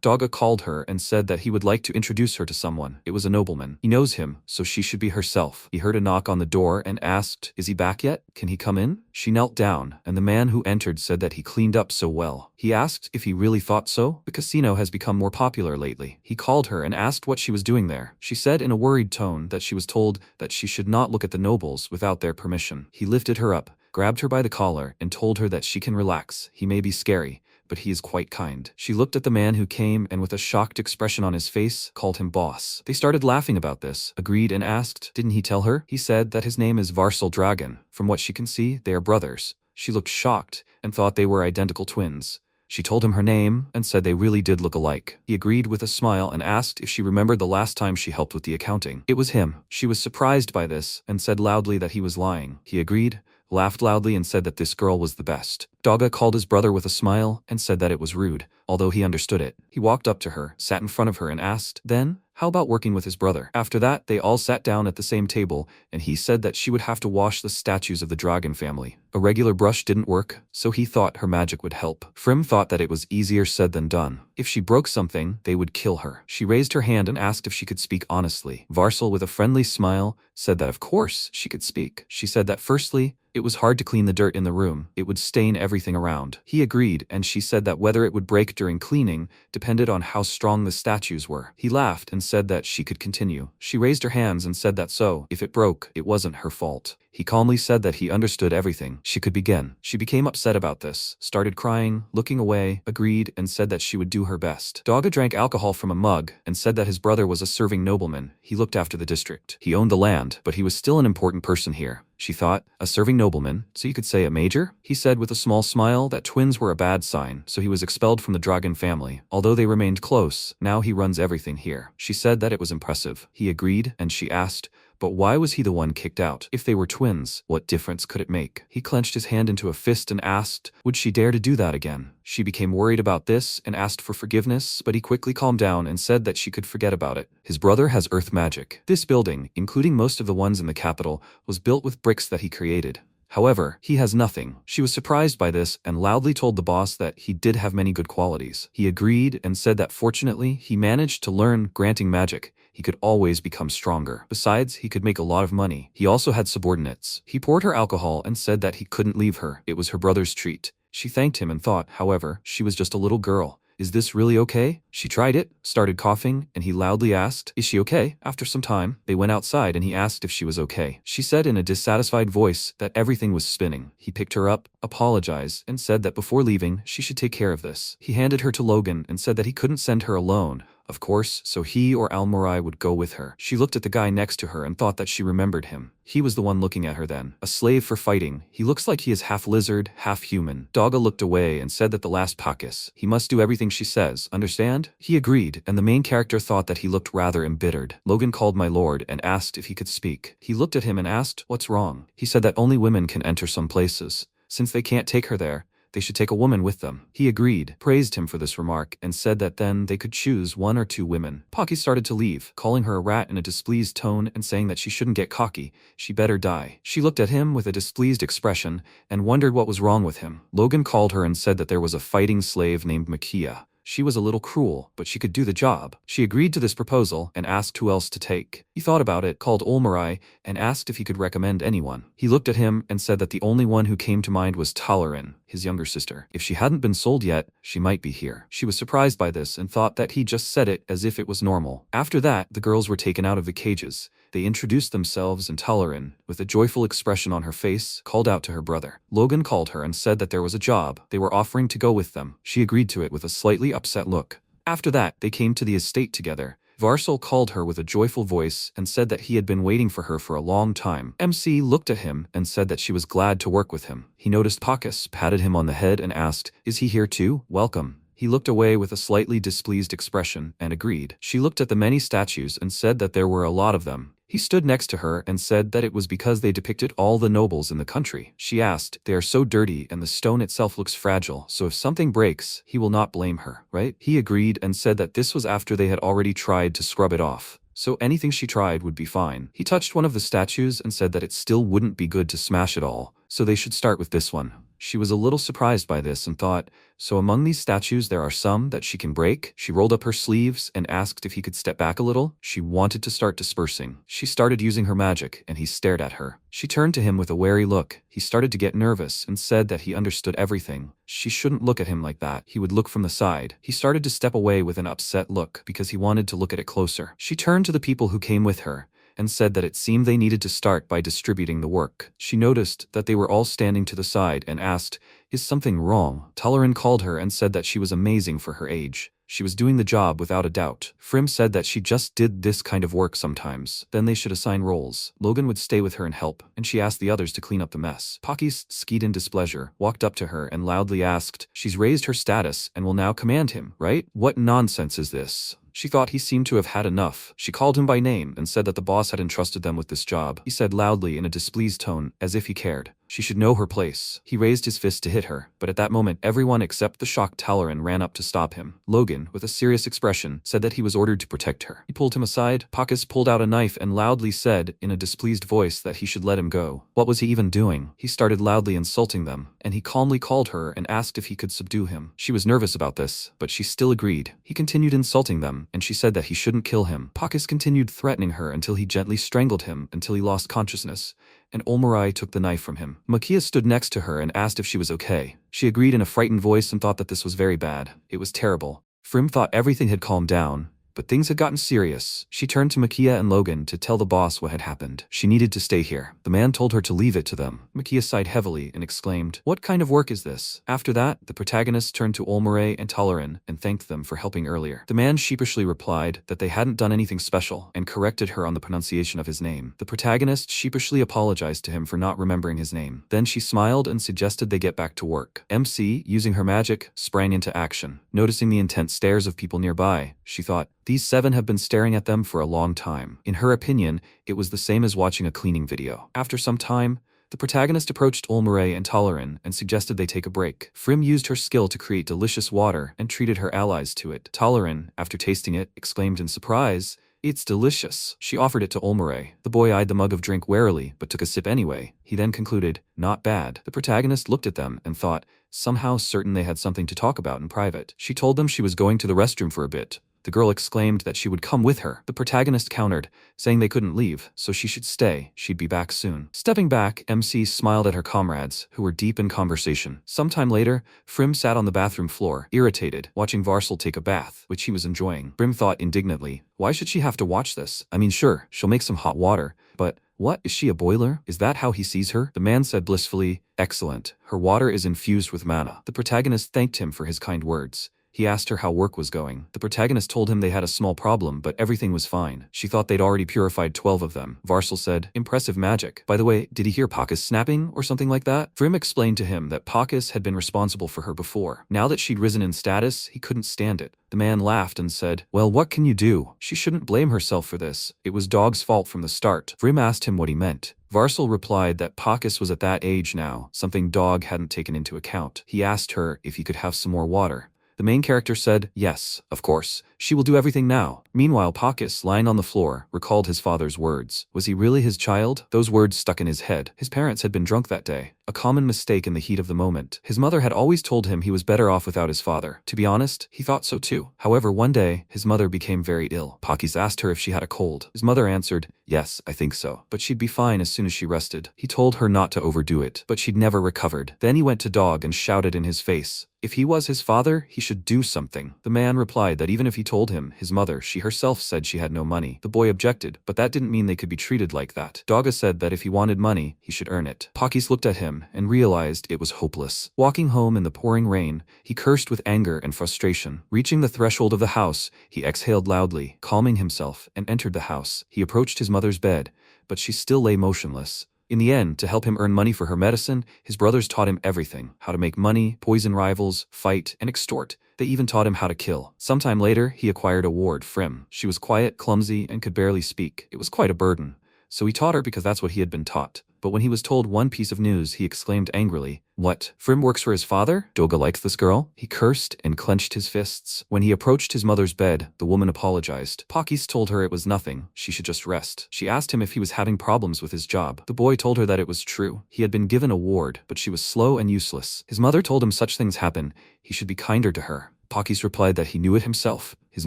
Daga called her and said that he would like to introduce her to someone. It was a nobleman. He knows him, so she should be herself. He heard a knock on the door and asked, "Is he back yet? Can he come in?" She knelt down, and the man who entered said that he cleaned up so well. He asked if he really thought so. The casino has become more popular lately. He called her and asked what she was doing there. She said in a worried tone that she was told that she should not look at the nobles without their permission. He lifted her up, grabbed her by the collar, and told her that she can relax. He may be scary, but he is quite kind. She looked at the man who came and with a shocked expression on his face, called him boss. They started laughing about this, agreed and asked, didn't he tell her? He said that his name is Varsal Dragon. From what she can see, they are brothers. She looked shocked and thought they were identical twins. She told him her name and said they really did look alike. He agreed with a smile and asked if she remembered the last time she helped with the accounting. It was him. She was surprised by this and said loudly that he was lying. He agreed, laughed loudly and said that this girl was the best. Daga called his brother with a smile and said that it was rude, although he understood it. He walked up to her, sat in front of her and asked, then, how about working with his brother? After that, they all sat down at the same table, and he said that she would have to wash the statues of the dragon family. A regular brush didn't work, so he thought her magic would help. Frim thought that it was easier said than done. If she broke something, they would kill her. She raised her hand and asked if she could speak honestly. Varsal, with a friendly smile, said that of course she could speak. She said that firstly, it was hard to clean the dirt in the room. It would stain everything around. He agreed, and she said that whether it would break during cleaning depended on how strong the statues were. He laughed and said that she could continue. She raised her hands and said that so, if it broke, it wasn't her fault. He calmly said that he understood everything. She could begin. She became upset about this, started crying, looking away, agreed, and said that she would do her best. Daga drank alcohol from a mug and said that his brother was a serving nobleman. He looked after the district. He owned the land, but he was still an important person here. She thought, a serving nobleman, so you could say a major? He said with a small smile that twins were a bad sign, so he was expelled from the dragon family. Although they remained close, now he runs everything here. She said that it was impressive. He agreed, and she asked, but why was he the one kicked out? If they were twins, what difference could it make? He clenched his hand into a fist and asked, would she dare to do that again? She became worried about this and asked for forgiveness, but he quickly calmed down and said that she could forget about it. His brother has earth magic. This building, including most of the ones in the capital, was built with bricks that he created. However, he has nothing. She was surprised by this and loudly told the boss that he did have many good qualities. He agreed and said that fortunately, he managed to learn granting magic. He could always become stronger. Besides, he could make a lot of money. He also had subordinates. He poured her alcohol and said that he couldn't leave her. It was her brother's treat. She thanked him and thought, however, she was just a little girl. Is this really okay? She tried it, started coughing, and he loudly asked, is she okay? After some time, they went outside and he asked if she was okay. She said in a dissatisfied voice that everything was spinning. He picked her up, apologized, and said that before leaving, she should take care of this. He handed her to Logan and said that he couldn't send her alone, of course, so he or Almorai would go with her. She looked at the guy next to her and thought that she remembered him. He was the one looking at her then. A slave for fighting. He looks like he is half lizard, half human. Daga looked away and said that the last Pacus. He must do everything she says, understand? He agreed, and the main character thought that he looked rather embittered. Logan called my lord and asked if he could speak. He looked at him and asked, what's wrong? He said that only women can enter some places. Since they can't take her there, they should take a woman with them. He agreed, praised him for this remark, and said that then they could choose 1 or 2 women. Pacus started to leave, calling her a rat in a displeased tone and saying that she shouldn't get cocky, she better die. She looked at him with a displeased expression and wondered what was wrong with him. Logan called her and said that there was a fighting slave named Mafia. She was a little cruel, but she could do the job. She agreed to this proposal and asked who else to take. He thought about it, called Olmarai, and asked if he could recommend anyone. He looked at him and said that the only one who came to mind was Talarin, his younger sister. If she hadn't been sold yet, she might be here. She was surprised by this and thought that he just said it as if it was normal. After that, the girls were taken out of the cages. They introduced themselves, and Talarin, with a joyful expression on her face, called out to her brother. Logan called her and said that there was a job they were offering to go with them. She agreed to it with a slightly upset look. After that, they came to the estate together. Varsal called her with a joyful voice and said that he had been waiting for her for a long time. MC looked at him and said that she was glad to work with him. He noticed Pacus, patted him on the head and asked, "Is he here too? Welcome." He looked away with a slightly displeased expression and agreed. She looked at the many statues and said that there were a lot of them. He stood next to her and said that it was because they depicted all the nobles in the country. She asked, "They are so dirty and the stone itself looks fragile, so if something breaks, he will not blame her, right?" He agreed and said that this was after they had already tried to scrub it off, so anything she tried would be fine. He touched one of the statues and said that it still wouldn't be good to smash it all, so they should start with this one. She was a little surprised by this and thought, so among these statues there are some that she can break? She rolled up her sleeves and asked if he could step back a little. She wanted to start dispersing. She started using her magic and he stared at her. She turned to him with a wary look. He started to get nervous and said that he understood everything. She shouldn't look at him like that. He would look from the side. He started to step away with an upset look because he wanted to look at it closer. She turned to the people who came with her and said that it seemed they needed to start by distributing the work. She noticed that they were all standing to the side and asked, "Is something wrong?" Talarin called her and said that she was amazing for her age. She was doing the job without a doubt. Frim said that she just did this kind of work sometimes. Then they should assign roles. Logan would stay with her and help, and she asked the others to clean up the mess. Pacus, skied in displeasure, walked up to her and loudly asked, "She's raised her status and will now command him, right? What nonsense is this?" She thought he seemed to have had enough. She called him by name and said that the boss had entrusted them with this job. He said loudly in a displeased tone, as if he cared. She should know her place. He raised his fist to hit her, but at that moment everyone except the shocked Talarin ran up to stop him. Logan, with a serious expression, said that he was ordered to protect her. He pulled him aside. Pacus pulled out a knife and loudly said, in a displeased voice, that he should let him go. What was he even doing? He started loudly insulting them, and he calmly called her and asked if he could subdue him. She was nervous about this, but she still agreed. He continued insulting them, and she said that he shouldn't kill him. Pacus continued threatening her until he gently strangled him until he lost consciousness, and Olmarai took the knife from him. Makia stood next to her and asked if she was okay. She agreed in a frightened voice and thought that this was very bad. It was terrible. Frim thought everything had calmed down, but things had gotten serious. She turned to Makia and Logan to tell the boss what had happened. She needed to stay here. The man told her to leave it to them. Makia sighed heavily and exclaimed, "What kind of work is this?" After that, the protagonist turned to Olmarai and Talarin and thanked them for helping earlier. The man sheepishly replied that they hadn't done anything special and corrected her on the pronunciation of his name. The protagonist sheepishly apologized to him for not remembering his name. Then she smiled and suggested they get back to work. MC, using her magic, sprang into action. Noticing the intense stares of people nearby, she thought, "These 7 have been staring at them for a long time." In her opinion, it was the same as watching a cleaning video. After some time, the protagonist approached Olmarai and Talarin and suggested they take a break. Frim used her skill to create delicious water and treated her allies to it. Talarin, after tasting it, exclaimed in surprise, "It's delicious." She offered it to Olmarai. The boy eyed the mug of drink warily, but took a sip anyway. He then concluded, "Not bad." The protagonist looked at them and thought, somehow certain they had something to talk about in private. She told them she was going to the restroom for a bit. The girl exclaimed that she would come with her. The protagonist countered, saying they couldn't leave, so she should stay. She'd be back soon. Stepping back, MC smiled at her comrades, who were deep in conversation. Sometime later, Frim sat on the bathroom floor, irritated, watching Varsal take a bath, which he was enjoying. Frim thought indignantly, why should she have to watch this? I mean, sure, she'll make some hot water, but what, is she a boiler? Is that how he sees her? The man said blissfully, "Excellent. Her water is infused with mana." The protagonist thanked him for his kind words. He asked her how work was going. The protagonist told him they had a small problem, but everything was fine. She thought they'd already purified 12 of them. Varsal said, "Impressive magic. By the way, did he hear Pacus snapping or something like that?" Frim explained to him that Pacus had been responsible for her before. Now that she'd risen in status, he couldn't stand it. The man laughed and said, "Well, what can you do? She shouldn't blame herself for this. It was Dog's fault from the start." Frim asked him what he meant. Varsal replied that Pacus was at that age now, something Dog hadn't taken into account. He asked her if he could have some more water. The main character said, "Yes, of course." She will do everything now. Meanwhile, Pacus, lying on the floor, recalled his father's words. Was he really his child? Those words stuck in his head. His parents had been drunk that day. A common mistake in the heat of the moment. His mother had always told him he was better off without his father. To be honest, he thought so too. However, one day, his mother became very ill. Pacus asked her if she had a cold. His mother answered, "Yes, I think so. But she'd be fine as soon as she rested." He told her not to overdo it, but she'd never recovered. Then he went to Dog and shouted in his face. If he was his father, he should do something. The man replied that even if he told him, his mother, she herself said she had no money. The boy objected, but that didn't mean they could be treated like that. Doga said that if he wanted money, he should earn it. Pacus looked at him and realized it was hopeless. Walking home in the pouring rain, he cursed with anger and frustration. Reaching the threshold of the house, he exhaled loudly, calming himself, and entered the house. He approached his mother's bed, but she still lay motionless. In the end, to help him earn money for her medicine, his brothers taught him everything: how to make money, poison rivals, fight, and extort. They even taught him how to kill. Sometime later, he acquired a ward, Frim. She was quiet, clumsy, and could barely speak. It was quite a burden. So he taught her because that's what he had been taught. But when he was told one piece of news, he exclaimed angrily, "What? Frim works for his father? Doga likes this girl?" He cursed and clenched his fists. When he approached his mother's bed, the woman apologized. Pacus told her it was nothing. She should just rest. She asked him if he was having problems with his job. The boy told her that it was true. He had been given a ward, but she was slow and useless. His mother told him such things happen. He should be kinder to her. Pacus replied that he knew it himself. His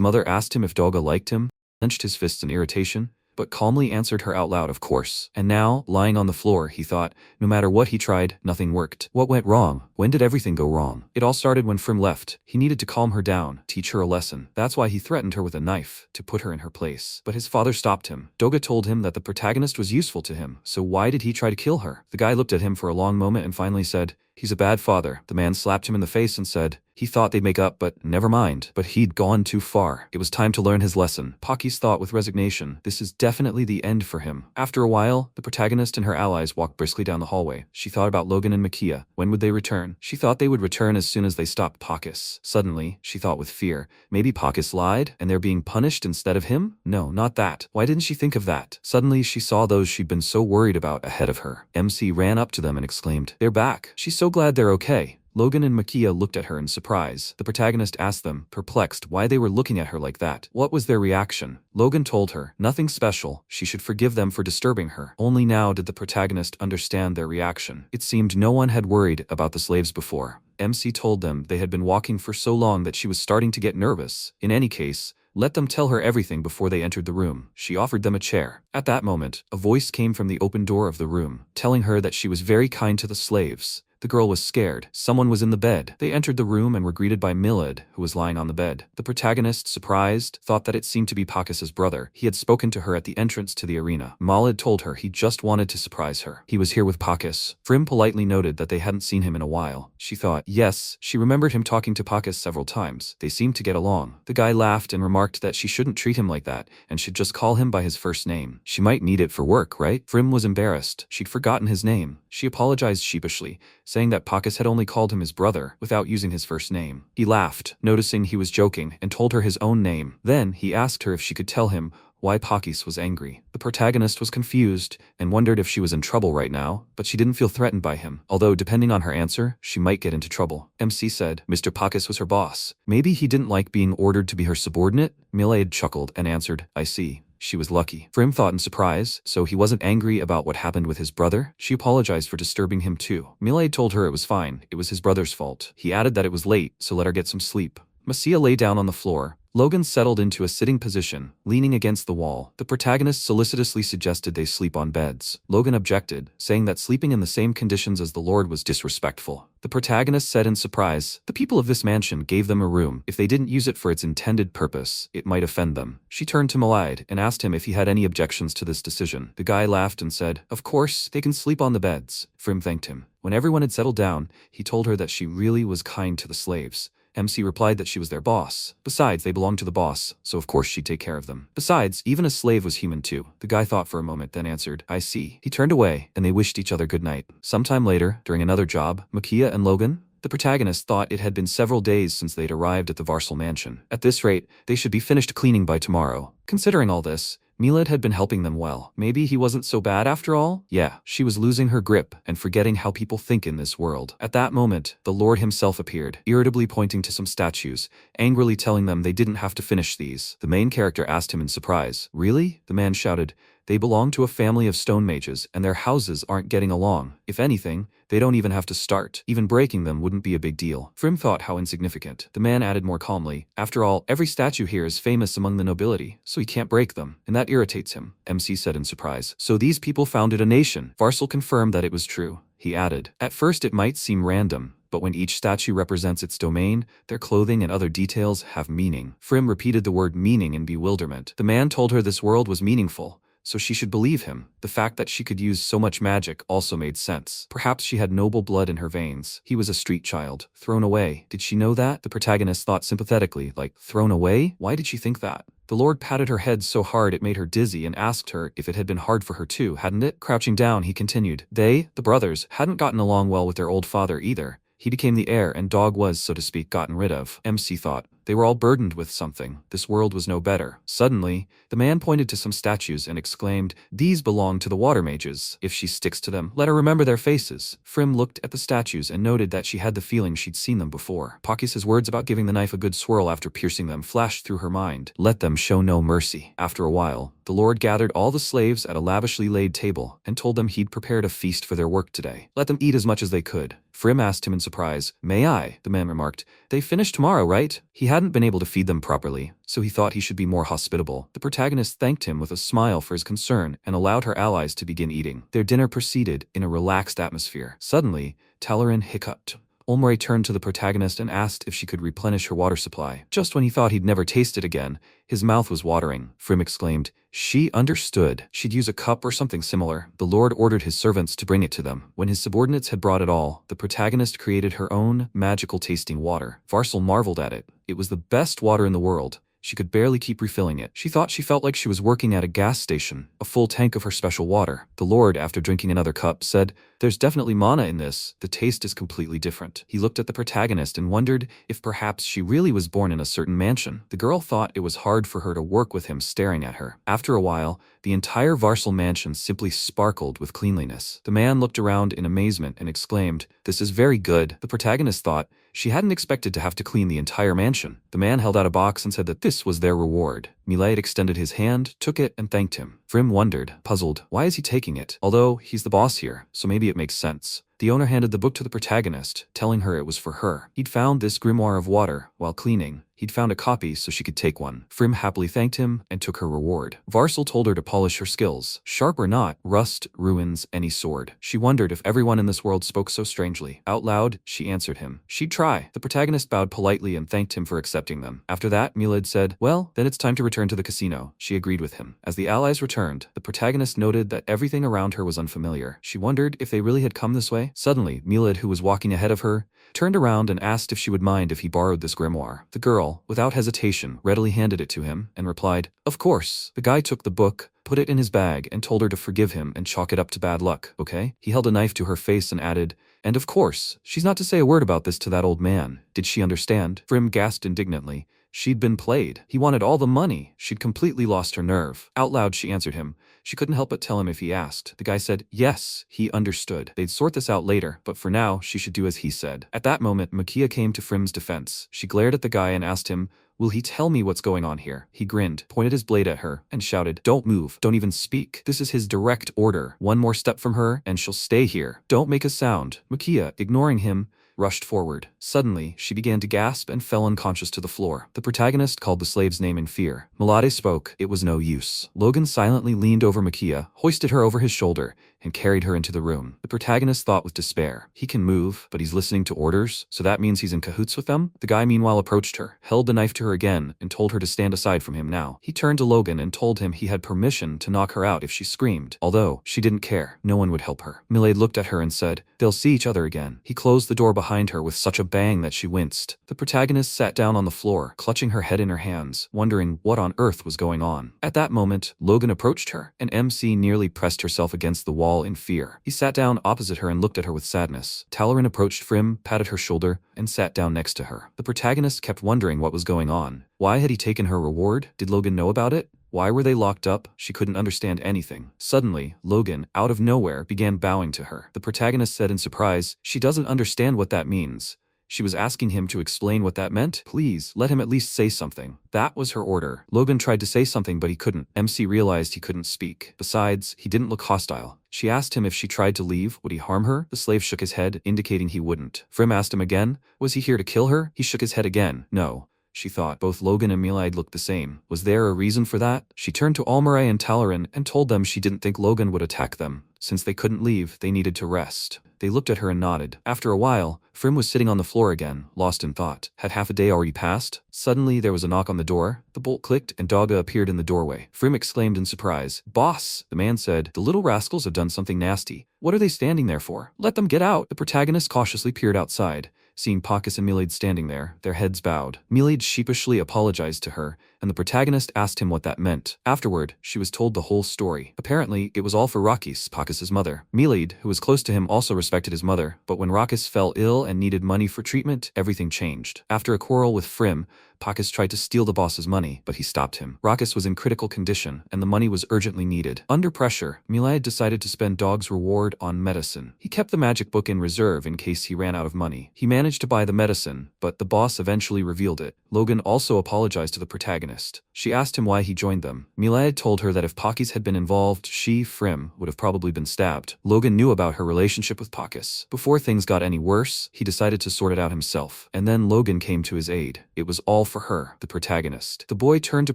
mother asked him if Doga liked him, clenched his fists in irritation, but calmly answered her out loud, "Of course." And now, lying on the floor, he thought, no matter what he tried, nothing worked. What went wrong? When did everything go wrong? It all started when Frim left. He needed to calm her down, teach her a lesson. That's why he threatened her with a knife, to put her in her place. But his father stopped him. Doga told him that the protagonist was useful to him, so why did he try to kill her? The guy looked at him for a long moment and finally said, "He's a bad father." The man slapped him in the face and said, he thought they'd make up, but never mind. But he'd gone too far. It was time to learn his lesson. Pacus thought with resignation, this is definitely the end for him. After a while, the protagonist and her allies walked briskly down the hallway. She thought about Logan and Makia. When would they return? She thought they would return as soon as they stopped Pacus. Suddenly, she thought with fear, maybe Pacus lied, and they're being punished instead of him? No, not that. Why didn't she think of that? Suddenly, she saw those she'd been so worried about ahead of her. MC ran up to them and exclaimed, "They're back." She's so glad they're okay. Logan and Makia looked at her in surprise. The protagonist asked them, perplexed, why they were looking at her like that. What was their reaction? Logan told her, nothing special. She should forgive them for disturbing her. Only now did the protagonist understand their reaction. It seemed no one had worried about the slaves before. MC told them they had been walking for so long that she was starting to get nervous. In any case, let them tell her everything before they entered the room. She offered them a chair. At that moment, a voice came from the open door of the room, telling her that she was very kind to the slaves. The girl was scared. Someone was in the bed. They entered the room and were greeted by Milad, who was lying on the bed. The protagonist, surprised, thought that it seemed to be Pacus's brother. He had spoken to her at the entrance to the arena. Milad told her he just wanted to surprise her. He was here with Pacus. Frim politely noted that they hadn't seen him in a while. She thought, yes, she remembered him talking to Pacus several times. They seemed to get along. The guy laughed and remarked that she shouldn't treat him like that and should just call him by his first name. She might need it for work, right? Frim was embarrassed. She'd forgotten his name. She apologized sheepishly, saying that Pacus had only called him his brother without using his first name. He laughed, noticing he was joking, and told her his own name. Then he asked her if she could tell him why Pacus was angry. The protagonist was confused and wondered if she was in trouble right now, but she didn't feel threatened by him, although depending on her answer, she might get into trouble. MC said Mr. Pacus was her boss. Maybe he didn't like being ordered to be her subordinate? Milad chuckled and answered, I see. She was lucky. Frim thought in surprise, so he wasn't angry about what happened with his brother? She apologized for disturbing him too. Milad told her it was fine, it was his brother's fault. He added that it was late, so let her get some sleep. Macia lay down on the floor. Logan settled into a sitting position, leaning against the wall. The protagonist solicitously suggested they sleep on beds. Logan objected, saying that sleeping in the same conditions as the Lord was disrespectful. The protagonist said in surprise, the people of this mansion gave them a room. If they didn't use it for its intended purpose, it might offend them. She turned to Milad and asked him if he had any objections to this decision. The guy laughed and said, of course, they can sleep on the beds. Frim thanked him. When everyone had settled down, he told her that she really was kind to the slaves. MC replied that she was their boss. Besides, they belonged to the boss, so of course she'd take care of them. Besides, even a slave was human too. The guy thought for a moment, then answered, I see. He turned away, and they wished each other good night. Sometime later, during another job, Makia and Logan, the protagonist, thought it had been several days since they'd arrived at the Varsal mansion. At this rate, they should be finished cleaning by tomorrow. Considering all this, Milad had been helping them well. Maybe he wasn't so bad after all? Yeah, she was losing her grip and forgetting how people think in this world. At that moment, the Lord himself appeared, irritably pointing to some statues, angrily telling them they didn't have to finish these. The main character asked him in surprise, "Really?" The man shouted, "They belong to a family of stone mages, and their houses aren't getting along. If anything, they don't even have to start. Even breaking them wouldn't be a big deal." Frim thought how insignificant. The man added more calmly, "After all, every statue here is famous among the nobility, so he can't break them, and that irritates him," MC said in surprise. "So these people founded a nation." Varsal confirmed that it was true. He added, "At first it might seem random, but when each statue represents its domain, their clothing and other details have meaning." Frim repeated the word meaning in bewilderment. The man told her this world was meaningful, so she should believe him. The fact that she could use so much magic also made sense. Perhaps she had noble blood in her veins. He was a street child, thrown away. Did she know that? The protagonist thought sympathetically, like, thrown away? Why did she think that? The Lord patted her head so hard it made her dizzy and asked her if it had been hard for her too, hadn't it? Crouching down, he continued. They, the brothers, hadn't gotten along well with their old father either. He became the heir and Dog was, so to speak, gotten rid of. MC thought. They were all burdened with something. This world was no better. Suddenly, the man pointed to some statues and exclaimed, "These belong to the water mages. If she sticks to them, let her remember their faces." Frim looked at the statues and noted that she had the feeling she'd seen them before. Pacus's words about giving the knife a good swirl after piercing them flashed through her mind. Let them show no mercy. After a while, the Lord gathered all the slaves at a lavishly laid table and told them he'd prepared a feast for their work today. Let them eat as much as they could. Frim asked him in surprise. "May I?" The man remarked. "They finish tomorrow, right?" He hadn't been able to feed them properly, so he thought he should be more hospitable. The protagonist thanked him with a smile for his concern and allowed her allies to begin eating. Their dinner proceeded in a relaxed atmosphere. Suddenly, Talarin hiccuped. Olmore turned to the protagonist and asked if she could replenish her water supply. Just when he thought he'd never taste it again, his mouth was watering. Frim exclaimed, "She understood. She'd use a cup or something similar." The Lord ordered his servants to bring it to them. When his subordinates had brought it all, the protagonist created her own magical tasting water. Varsal marveled at it. It was the best water in the world. She could barely keep refilling it. She thought she felt like she was working at a gas station. A full tank of her special water. The Lord, after drinking another cup, said, "There's definitely mana in this. The taste is completely different." He looked at the protagonist and wondered if perhaps she really was born in a certain mansion. The girl thought it was hard for her to work with him staring at her. After a while, the entire Varsal mansion simply sparkled with cleanliness. The man looked around in amazement and exclaimed, "This is very good." The protagonist thought she hadn't expected to have to clean the entire mansion. The man held out a box and said that this was their reward. Milad extended his hand, took it, and thanked him. Frim wondered, puzzled, why is he taking it? Although, he's the boss here, so maybe it makes sense. The owner handed the book to the protagonist, telling her it was for her. He'd found this grimoire of water while cleaning. He'd found a copy so she could take one. Frim happily thanked him and took her reward. Varsal told her to polish her skills. Sharp or not, rust ruins any sword. She wondered if everyone in this world spoke so strangely. Out loud, she answered him. She'd try. The protagonist bowed politely and thanked him for accepting them. After that, Milad said, "Well, then it's time to return to the casino." She agreed with him. As the allies returned, the protagonist noted that everything around her was unfamiliar. She wondered if they really had come this way. Suddenly, Milad, who was walking ahead of her, turned around and asked if she would mind if he borrowed this grimoire. The girl, without hesitation, readily handed it to him and replied, "Of course." The guy took the book, put it in his bag, and told her to forgive him and chalk it up to bad luck, okay? He held a knife to her face and added, "And of course, she's not to say a word about this to that old man." Did she understand? Frim gasped indignantly. She'd been played. He wanted all the money. She'd completely lost her nerve. Out loud, she answered him. She couldn't help but tell him if he asked. The guy said, yes, he understood. They'd sort this out later, but for now, she should do as he said. At that moment, Makia came to Frim's defense. She glared at the guy and asked him, "Will he tell me what's going on here?" He grinned, pointed his blade at her, and shouted, "Don't move, don't even speak. This is his direct order. One more step from her, and she'll stay here. Don't make a sound." Makia, ignoring him, rushed forward. Suddenly, she began to gasp and fell unconscious to the floor. The protagonist called the slave's name in fear. Milad spoke. It was no use. Logan silently leaned over Makia, hoisted her over his shoulder, and carried her into the room. The protagonist thought with despair. He can move, but he's listening to orders, so that means he's in cahoots with them? The guy meanwhile approached her, held the knife to her again, and told her to stand aside from him now. He turned to Logan and told him he had permission to knock her out if she screamed. Although, she didn't care. No one would help her. Milad looked at her and said, "They'll see each other again." He closed the door behind her with such a bang that she winced. The protagonist sat down on the floor, clutching her head in her hands, wondering what on earth was going on. At that moment, Logan approached her, and MC nearly pressed herself against the wall in fear. He sat down opposite her and looked at her with sadness. Talarin approached Frim, patted her shoulder, and sat down next to her. The protagonist kept wondering what was going on. Why had he taken her reward? Did Logan know about it? Why were they locked up? She couldn't understand anything. Suddenly, Logan, out of nowhere, began bowing to her. The protagonist said in surprise, "She doesn't understand what that means." She was asking him to explain what that meant. Please, let him at least say something. That was her order. Logan tried to say something but he couldn't. MC realized he couldn't speak. Besides, he didn't look hostile. She asked him if she tried to leave, would he harm her? The slave shook his head, indicating he wouldn't. Frim asked him again, was he here to kill her? He shook his head again. No. She thought. Both Logan and mayonnaise looked the same. Was there a reason for that? She turned to Almaray and Talaran and told them she didn't think Logan would attack them. Since they couldn't leave, they needed to rest. They looked at her and nodded. After a while, Frim was sitting on the floor again, lost in thought. Had half a day already passed? Suddenly, there was a knock on the door. The bolt clicked and Dogga appeared in the doorway. Frim exclaimed in surprise, "Boss!" The man said, "The little rascals have done something nasty. What are they standing there for? Let them get out!" The protagonist cautiously peered outside, seeing Pacus and mayonnaise standing there, their heads bowed. Mayonnaise sheepishly apologized to her, and the protagonist asked him what that meant. Afterward, she was told the whole story. Apparently, it was all for Rakis, Pacus's mother. Mayonnaise, who was close to him, also respected his mother, but when Rakis fell ill and needed money for treatment, everything changed. After a quarrel with Frim, Pacus tried to steal the boss's money, but he stopped him. Rakis was in critical condition, and the money was urgently needed. Under pressure, mayonnaise decided to spend Dog's reward on medicine. He kept the magic book in reserve in case he ran out of money. He managed to buy the medicine, but the boss eventually revealed it. Logan also apologized to the protagonist. She asked him why he joined them. mayonnaise told her that if Pacus had been involved, she, Frim, would have probably been stabbed. Logan knew about her relationship with Pacus. Before things got any worse, he decided to sort it out himself. And then Logan came to his aid. It was all for her, the protagonist. The boy turned to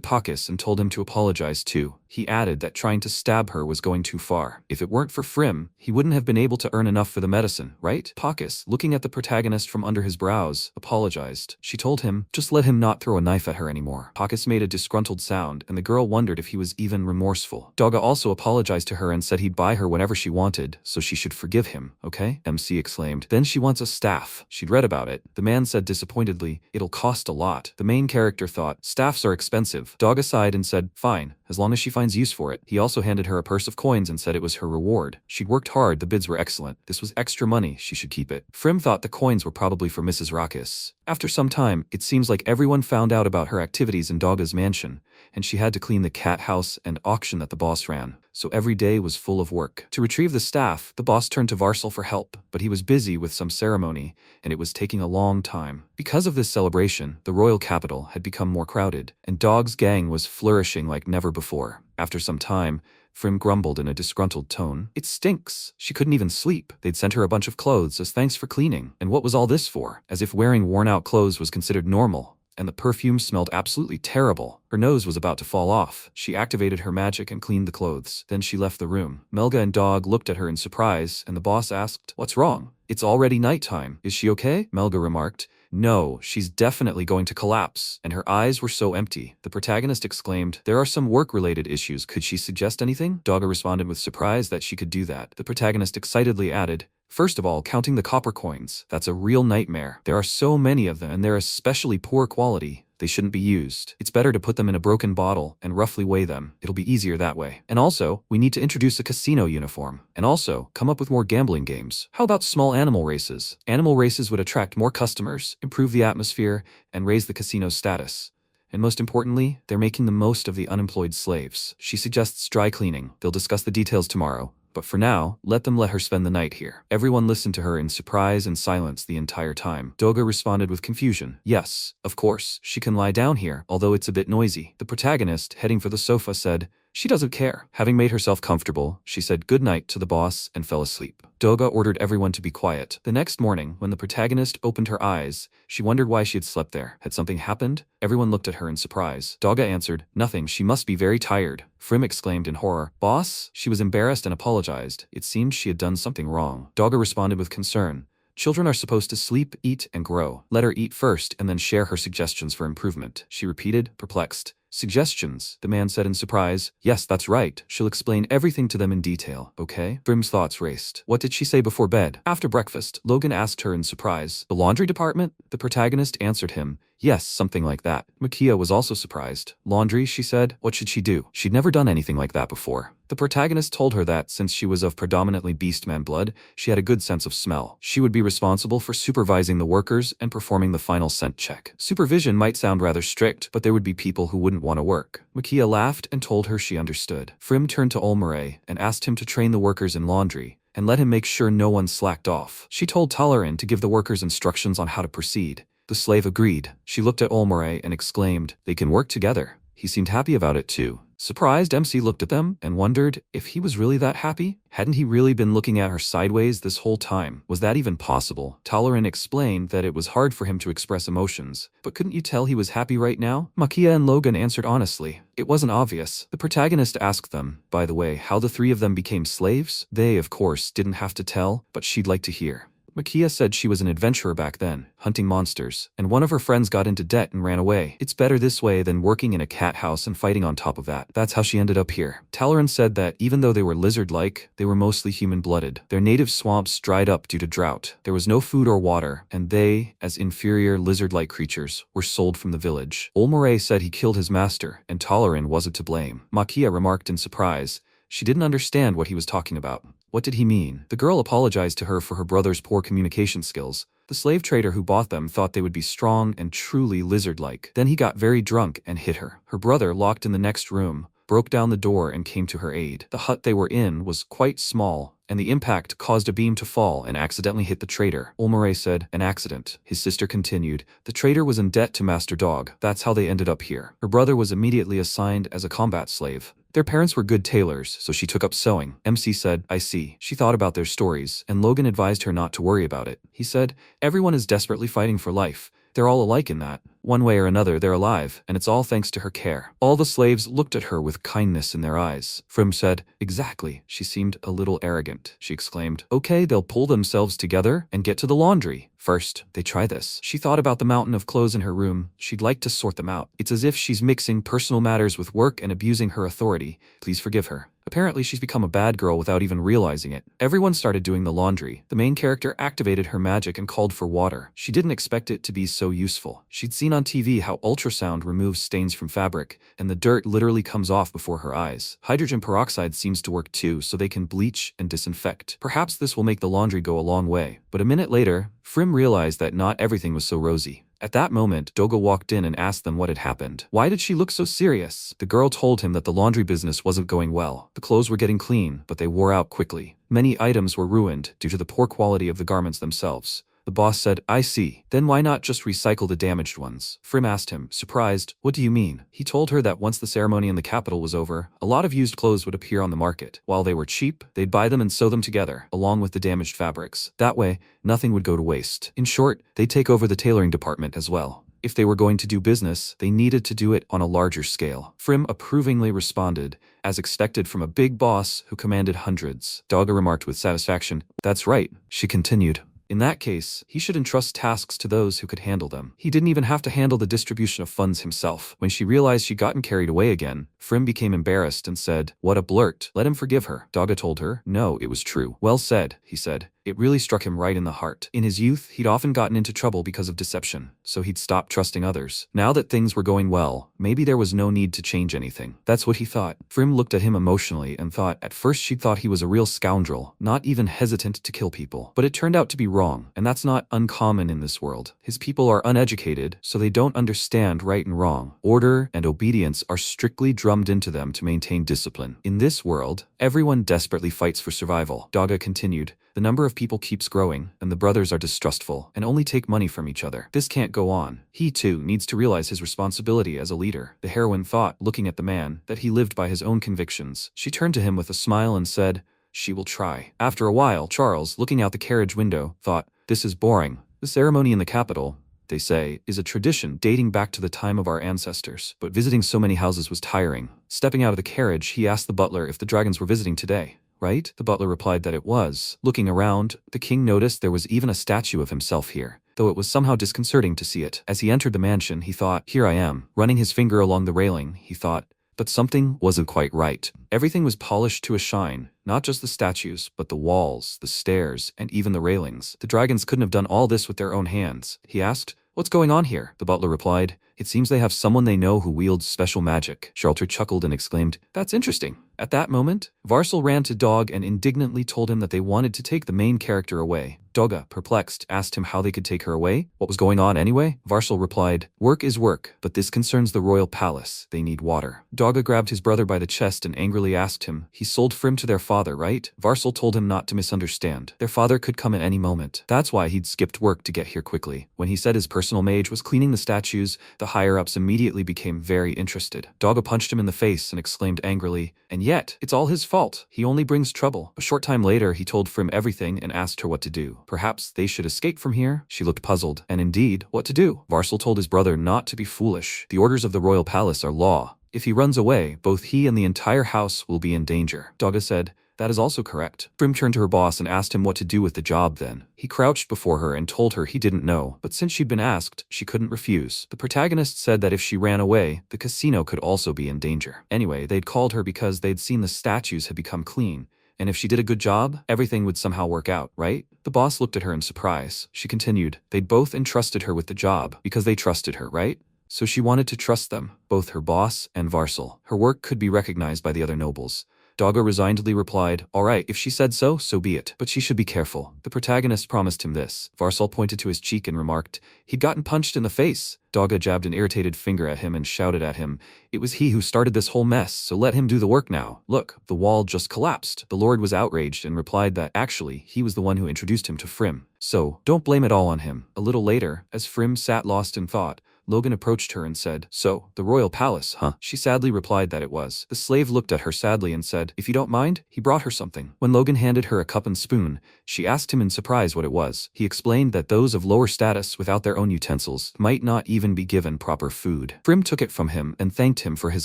Pacus and told him to apologize too. He added that trying to stab her was going too far. If it weren't for Frim, he wouldn't have been able to earn enough for the medicine, right? Pacus, looking at the protagonist from under his brows, apologized. She told him, just let him not throw a knife at her anymore. Pacus made a disgruntled sound, and the girl wondered if he was even remorseful. Dogga also apologized to her and said he'd buy her whenever she wanted, so she should forgive him, okay? MC exclaimed. Then she wants a staff. She'd read about it. The man said disappointedly, it'll cost a lot. The main character thought, staffs are expensive. Dogga sighed and said, fine, as long as she finds use for it. He also handed her a purse of coins and said it was her reward. She'd worked hard, the bids were excellent. This was extra money, she should keep it. Frim thought the coins were probably for Mrs. Rakis. After some time, it seems like everyone found out about her activities in Dogga's mansion, and she had to clean the cat house and auction that the boss ran. So every day was full of work. To retrieve the staff, the boss turned to Varsal for help, but he was busy with some ceremony, and it was taking a long time. Because of this celebration, the royal capital had become more crowded, and Dog's gang was flourishing like never before. After some time, Frim grumbled in a disgruntled tone. It stinks. She couldn't even sleep. They'd sent her a bunch of clothes as thanks for cleaning. And what was all this for? As if wearing worn-out clothes was considered normal. And the perfume smelled absolutely terrible. Her nose was about to fall off. She activated her magic and cleaned the clothes. Then she left the room. Melga and Dog looked at her in surprise, and the boss asked, "What's wrong? It's already nighttime. Is she okay?" Melga remarked, "No, she's definitely going to collapse," and her eyes were so empty. The protagonist exclaimed, "There are some work-related issues. Could she suggest anything?" Dogga responded with surprise that she could do that. The protagonist excitedly added, "First of all, counting the copper coins. That's a real nightmare. There are so many of them, and they're especially poor quality. They shouldn't be used. It's better to put them in a broken bottle and roughly weigh them. It'll be easier that way. And also, we need to introduce a casino uniform. And also, come up with more gambling games. How about small animal races? Animal races would attract more customers, improve the atmosphere, and raise the casino's status. And most importantly, they're making the most of the unemployed slaves." She suggests dry cleaning. They'll discuss the details tomorrow. But for now, let her spend the night here. Everyone listened to her in surprise and silence the entire time. Dogga responded with confusion. Yes, of course, she can lie down here, although it's a bit noisy. The protagonist, heading for the sofa, said, she doesn't care. Having made herself comfortable, she said good night to the boss and fell asleep. Dogga ordered everyone to be quiet. The next morning, when the protagonist opened her eyes, she wondered why she had slept there. Had something happened? Everyone looked at her in surprise. Dogga answered, "Nothing, she must be very tired." Frim exclaimed in horror, "Boss?" She was embarrassed and apologized. It seemed she had done something wrong. Dogga responded with concern. Children are supposed to sleep, eat, and grow. Let her eat first and then share her suggestions for improvement. She repeated, perplexed. "Suggestions," the man said in surprise. "Yes, that's right. She'll explain everything to them in detail, okay?" Brim's thoughts raced. What did she say before bed? After breakfast, Logan asked her in surprise. "The laundry department?" The protagonist answered him. "Yes, something like that." Makia was also surprised. "Laundry," she said. "What should she do?" She'd never done anything like that before. The protagonist told her that since she was of predominantly beastman blood, she had a good sense of smell. She would be responsible for supervising the workers and performing the final scent check. Supervision might sound rather strict, but there would be people who wouldn't want to work. Makia laughed and told her she understood. Frim turned to Olmare and asked him to train the workers in laundry and let him make sure no one slacked off. She told Talarin to give the workers instructions on how to proceed. The slave agreed. She looked at Olmare and exclaimed, "They can work together." He seemed happy about it too. Surprised, MC looked at them and wondered if he was really that happy. Hadn't he really been looking at her sideways this whole time? Was that even possible? Talarin explained that it was hard for him to express emotions, but couldn't you tell he was happy right now? Makia and Logan answered honestly. It wasn't obvious. The protagonist asked them, by the way, how the three of them became slaves. They, of course, didn't have to tell, but she'd like to hear. Makia said she was an adventurer back then, hunting monsters, and one of her friends got into debt and ran away. It's better this way than working in a cat house and fighting on top of that. That's how she ended up here. Talarin said that even though they were lizard-like, they were mostly human-blooded. Their native swamps dried up due to drought. There was no food or water, and they, as inferior lizard-like creatures, were sold from the village. Olmare said he killed his master, and Talarin wasn't to blame. Makia remarked in surprise. She didn't understand what he was talking about. What did he mean? The girl apologized to her for her brother's poor communication skills. The slave trader who bought them thought they would be strong and truly lizard-like. Then he got very drunk and hit her. Her brother, locked in the next room, broke down the door and came to her aid. The hut they were in was quite small, and the impact caused a beam to fall and accidentally hit the trader. Olmare said, "An accident." His sister continued, "The trader was in debt to Master Dog. That's how they ended up here." Her brother was immediately assigned as a combat slave. Their parents were good tailors, so she took up sewing. MC said, "I see." She thought about their stories, and Logan advised her not to worry about it. He said, "Everyone is desperately fighting for life. They're all alike in that. One way or another, they're alive, and it's all thanks to her care." All the slaves looked at her with kindness in their eyes. Frim said, "Exactly." She seemed a little arrogant. She exclaimed, "Okay, they'll pull themselves together and get to the laundry. First, they try this." She thought about the mountain of clothes in her room. She'd like to sort them out. It's as if she's mixing personal matters with work and abusing her authority. Please forgive her. Apparently, she's become a bad girl without even realizing it. Everyone started doing the laundry. The main character activated her magic and called for water. She didn't expect it to be so useful. She'd seen on TV how ultrasound removes stains from fabric, and the dirt literally comes off before her eyes. Hydrogen peroxide seems to work too, so they can bleach and disinfect. Perhaps this will make the laundry go a long way. But a minute later, Frim realized that not everything was so rosy. At that moment, Doga walked in and asked them what had happened. Why did she look so serious? The girl told him that the laundry business wasn't going well. The clothes were getting clean, but they wore out quickly. Many items were ruined due to the poor quality of the garments themselves. The boss said, "I see. Then why not just recycle the damaged ones?" Frim asked him, surprised, "What do you mean?" He told her that once the ceremony in the capital was over, a lot of used clothes would appear on the market. While they were cheap, they'd buy them and sew them together, along with the damaged fabrics. That way, nothing would go to waste. In short, they'd take over the tailoring department as well. If they were going to do business, they needed to do it on a larger scale. Frim approvingly responded, as expected from a big boss who commanded hundreds. Doga remarked with satisfaction, "That's right." She continued, "In that case, he should entrust tasks to those who could handle them. He didn't even have to handle the distribution of funds himself." When she realized she'd gotten carried away again, Frim became embarrassed and said, "What a blurt. Let him forgive her." Doga told her, "No, it was true." "Well said," he said. It really struck him right in the heart. In his youth, he'd often gotten into trouble because of deception, so he'd stopped trusting others. Now that things were going well, maybe there was no need to change anything. That's what he thought. Frim looked at him emotionally and thought at first she'd thought he was a real scoundrel, not even hesitant to kill people. But it turned out to be wrong, and that's not uncommon in this world. His people are uneducated, so they don't understand right and wrong. Order and obedience are strictly drummed into them to maintain discipline. In this world, everyone desperately fights for survival. Doga continued, "The number of people keeps growing, and the brothers are distrustful and only take money from each other. This can't go on. He, too, needs to realize his responsibility as a leader." The heroine thought, looking at the man, that he lived by his own convictions. She turned to him with a smile and said, "She will try." After a while, Charles, looking out the carriage window, thought, "This is boring. The ceremony in the capital, they say, is a tradition dating back to the time of our ancestors. But visiting so many houses was tiring." Stepping out of the carriage, he asked the butler if the dragons were visiting today. "Right?" The butler replied that it was. Looking around, the king noticed there was even a statue of himself here, though it was somehow disconcerting to see it. As he entered the mansion, he thought, "Here I am." Running his finger along the railing, he thought, but something wasn't quite right. Everything was polished to a shine, not just the statues, but the walls, the stairs, and even the railings. The dragons couldn't have done all this with their own hands. He asked, "What's going on here?" The butler replied, It seems they have someone they know who wields special magic. Charlton chuckled and exclaimed, "That's interesting." At that moment, Varsel ran to Dog and indignantly told him that they wanted to take the main character away. Dogga, perplexed, asked him how they could take her away. What was going on anyway? Varsel replied, "Work is work, but this concerns the royal palace. They need water." Dogga grabbed his brother by the chest and angrily asked him, "He sold Frim to their father, right?" Varsel told him not to misunderstand. Their father could come at any moment. That's why he'd skipped work to get here quickly. When he said his personal mage was cleaning the statues, the higher-ups immediately became very interested. Dogga punched him in the face and exclaimed angrily, "And yet, it's all his fault. He only brings trouble." A short time later, he told Frim everything and asked her what to do. Perhaps they should escape from here? She looked puzzled. And indeed, what to do? Varsel told his brother not to be foolish. The orders of the royal palace are law. If he runs away, both he and the entire house will be in danger. Dogga said, "That is also correct." Frim turned to her boss and asked him what to do with the job then. He crouched before her and told her he didn't know, but since she'd been asked, she couldn't refuse. The protagonist said that if she ran away, the casino could also be in danger. Anyway, they'd called her because they'd seen the statues had become clean, and if she did a good job, everything would somehow work out, right? The boss looked at her in surprise. She continued, "They'd both entrusted her with the job because they trusted her, right? So she wanted to trust them, both her boss and Varsel. Her work could be recognized by the other nobles." Dogga resignedly replied, "All right, if she said so, so be it. But she should be careful." The protagonist promised him this. Varsel pointed to his cheek and remarked, "He'd gotten punched in the face." Dogga jabbed an irritated finger at him and shouted at him, "It was he who started this whole mess, so let him do the work now. Look, the wall just collapsed." The lord was outraged and replied that actually, he was the one who introduced him to Frim. So, don't blame it all on him. A little later, as Frim sat lost in thought, Logan approached her and said, "So, the royal palace, huh?" She sadly replied that it was. The slave looked at her sadly and said, "If you don't mind." He brought her something. When Logan handed her a cup and spoon, she asked him in surprise what it was. He explained that those of lower status without their own utensils might not even be given proper food. Frim took it from him and thanked him for his